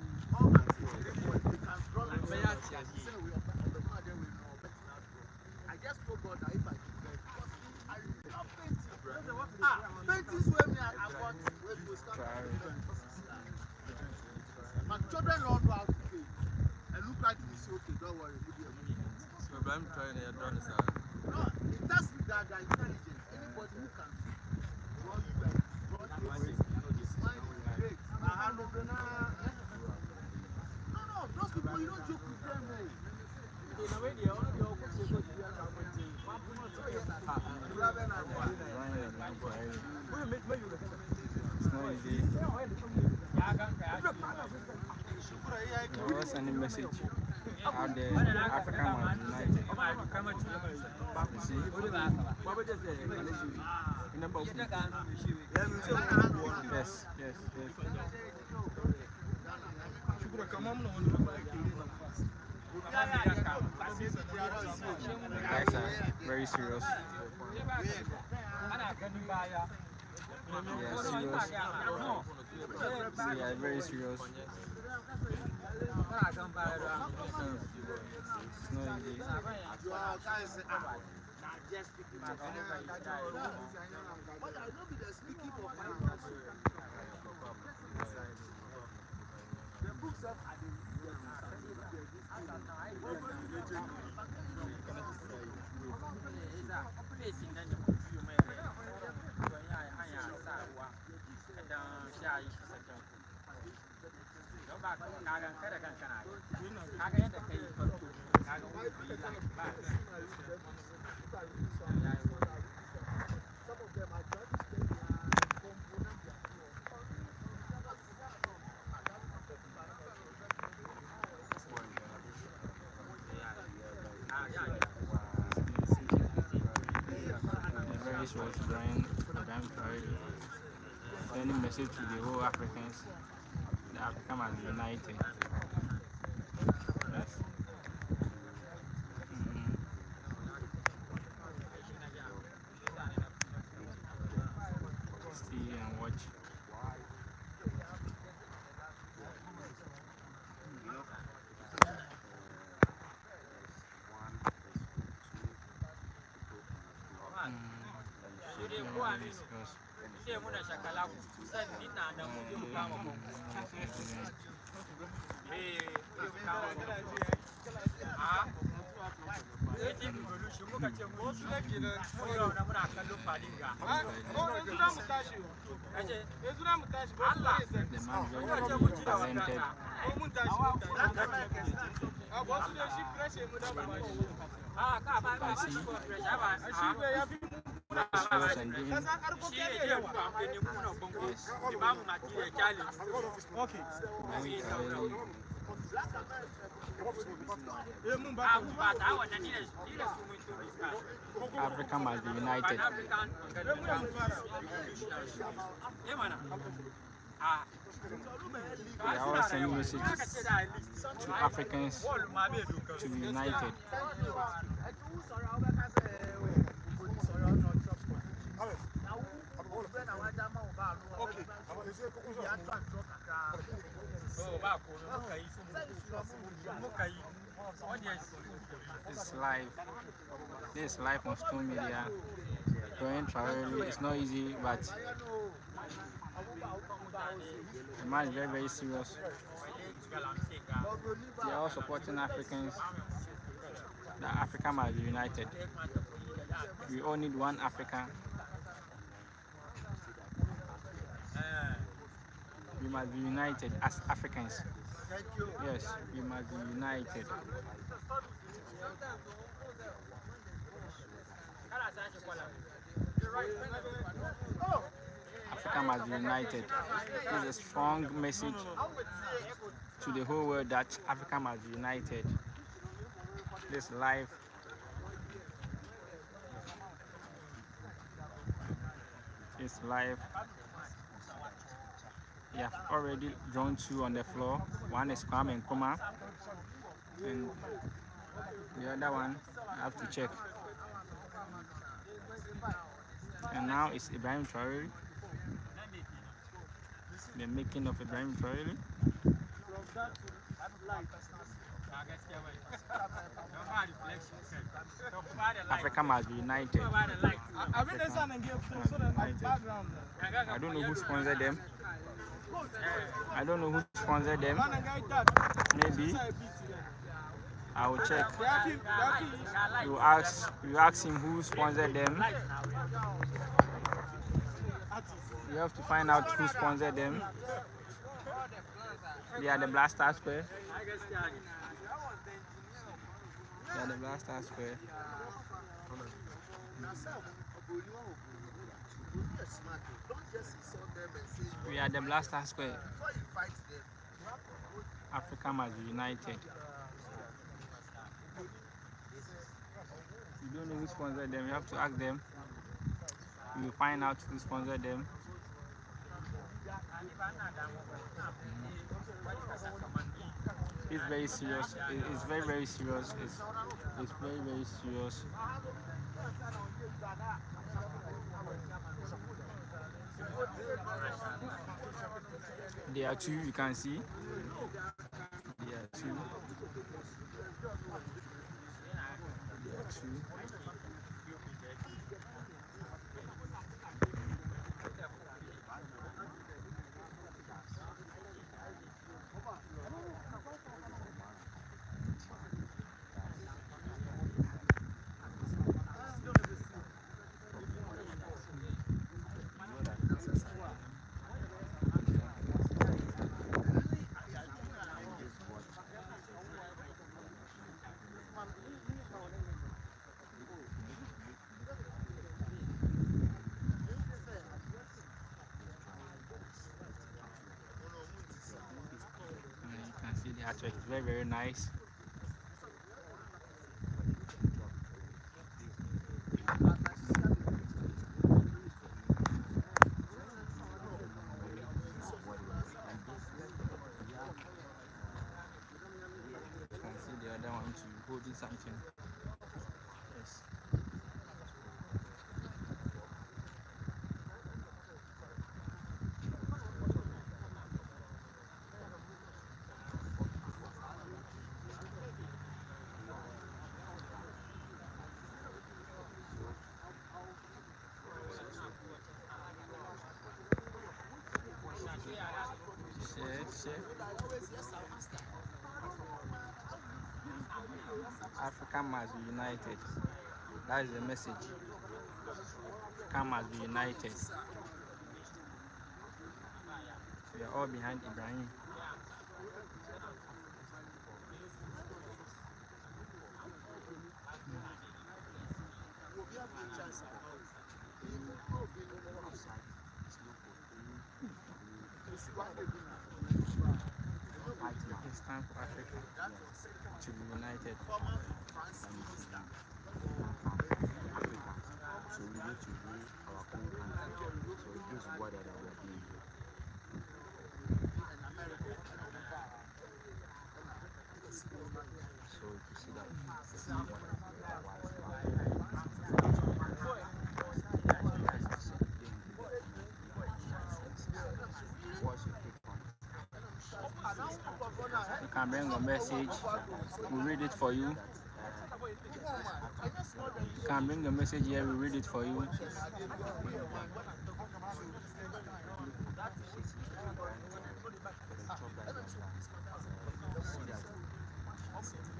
I just forgot that if I love painting. Paintings where me I want where people start. My children learn how to paint. And look like this, okay, don't worry. so I'm trying to draw this No, it tells me that they are intelligent. Anybody who can draw you like draw this mind is great. No, those people you don't joke with them. It's not easy. I was sending message out there, African man united. You see? Yes. The guys are very serious. They are serious. They are very serious. It's not easy. Ibrahim Traore sending message to the whole Africans. The Africa must be united. Yes. See and watch. Africa must be united. They are all sending messages to Africans to be united. This live on Stone Media. Going Traore, it's not easy, but the man is very, very serious. They are all supporting Africans, the African Africa must be united. We all need one Africa. We must be united as Africans. Yes, we must be united. Africa must be united. This is a strong message to the whole world that Africa must be united. This life We have already drawn 2 on the floor. One is Kwame Nkrumah, and the other one I have to check. And now it's Ibrahim Traore. The making of Ibrahim Traore. Africa must be united. Africa must be united. I don't know who sponsored them. Maybe I will check. You ask him who sponsored them. You have to find out who sponsored them. They are the Blaster Square. We are the Blaster Square. Africa must be united. You don't know who sponsored them, you have to ask them. You will find out who sponsored them. It's very serious. It's very, very serious. It's very, very serious. There are 2, you can see. There are 2. The artwork is very, very nice. You can see the other one too, holding something. Yes. Africa must be united. That is the message. Africa must be united. We are all behind Ibrahim. It's time for Africa to be united. So we need to do our own country. So this is what we are doing. So you see that you can bring a message, we'll read it for you. You can bring the message here, we'll read it for you.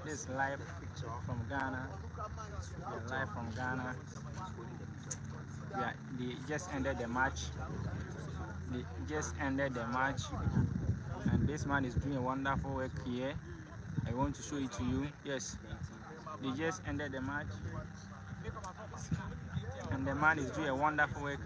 This live from Ghana. We are live from Ghana. They just ended the match. They just ended the match. And this man is doing a wonderful work here. I want to show it to you. Yes. They just ended the match. And the man is doing a wonderful work.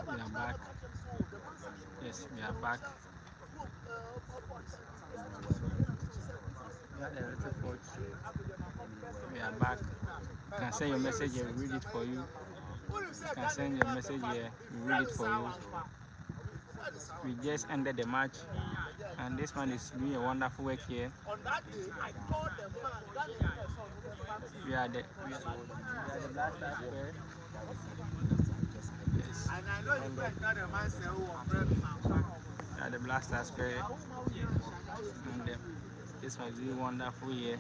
We are back. Yes, we are back. We are back. You can send your message here, we read it for you. You can send your message here, we read it for you. We just ended the match, and this man is doing a wonderful work here. We are the Blaster Square. Yes. We are the Blaster Square. And this man is doing wonderful here.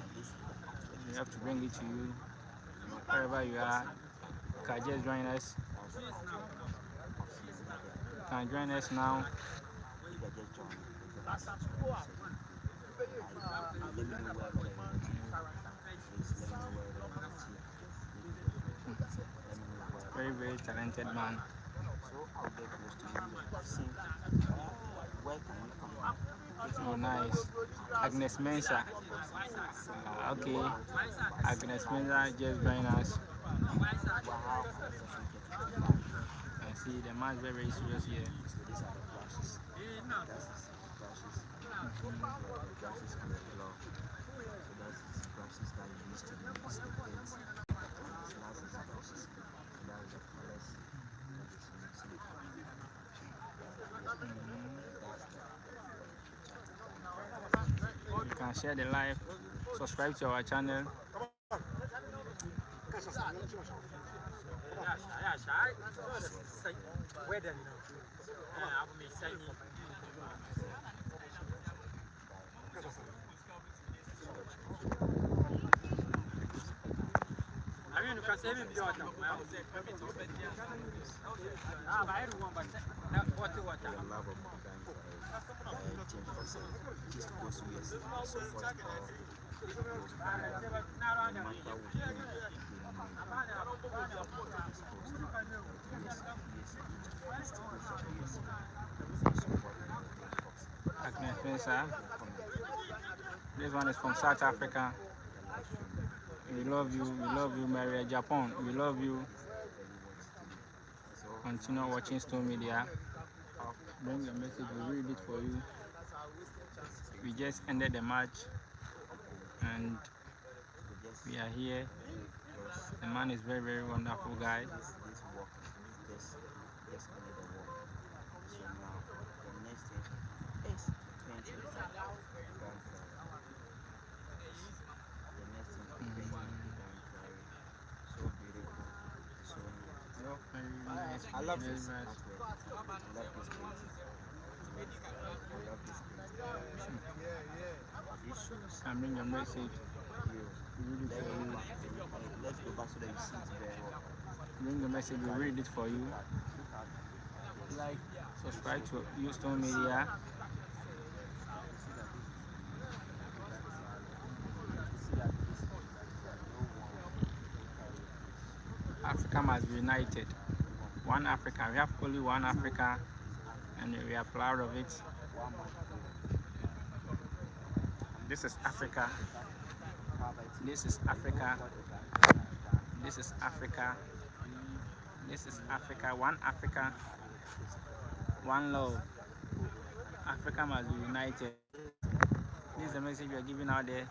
We have to bring it to you. Wherever you are, you can just join us. You can join us now. Very, very talented man. Oh, nice. Agnes Mensa. Okay. Agnes Mensa just joined us. I see the man is very, very serious here. You can share the live, subscribe to our channel. love of Ghana Team Foster, just because we support all those families, no matter what they need. Agnes Spencer. This one is from South Africa. We love you, Maria Japan. We love you. Continue watching Stone Media. Bring your message, we read it for you. We just ended the match and we are here. The man is very, very wonderful guy. I love this. I love this place. Can bring your message. Let's go back so that you see it very well. Bring your message, we read it for you. Like, subscribe to Stone Media. Africa must be united. One Africa. We have only one Africa, and we are proud of it. This is Africa. This is Africa. This is Africa. This is Africa. One Africa. One love. Africa must be united. This is the message we are giving out there.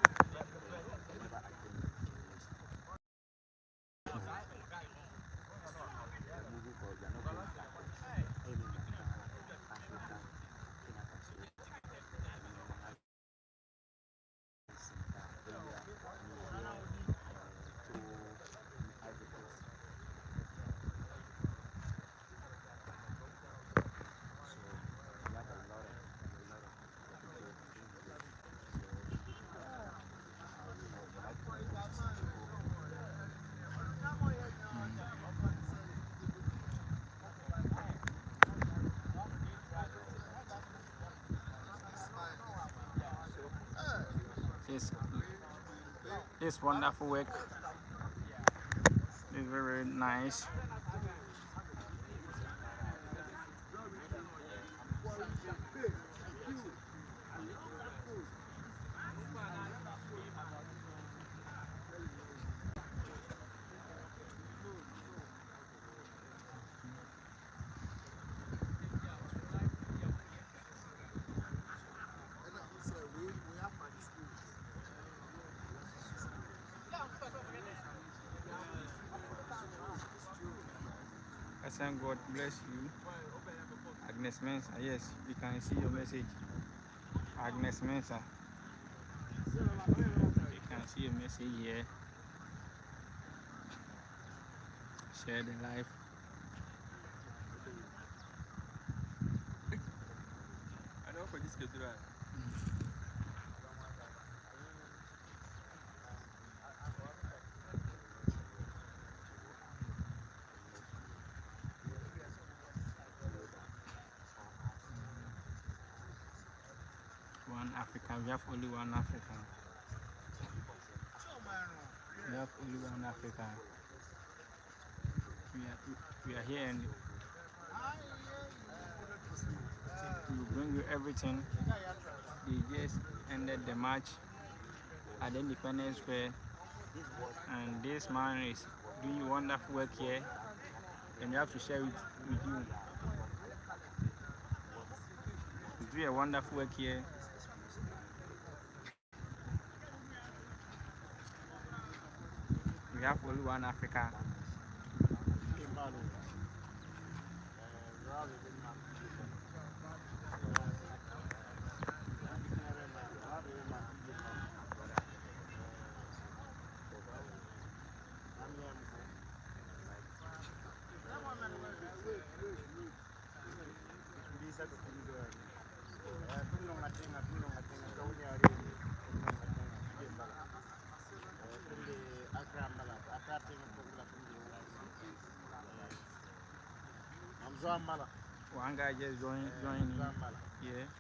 This wonderful work is very, very nice. God bless you. Agnes Mensa, yes, you can see your message. Agnes Mensa. You can see your message here. Share the life. I don't for this cathedral. One Africa, we have only one Africa. We have only one Africa. We are here and we will bring you everything. We just ended the match at the Independence Square, and this man is doing wonderful work here, and we have to share it with you. He's doing a wonderful work here. We have only one Africa. One guy just joined in. Yeah.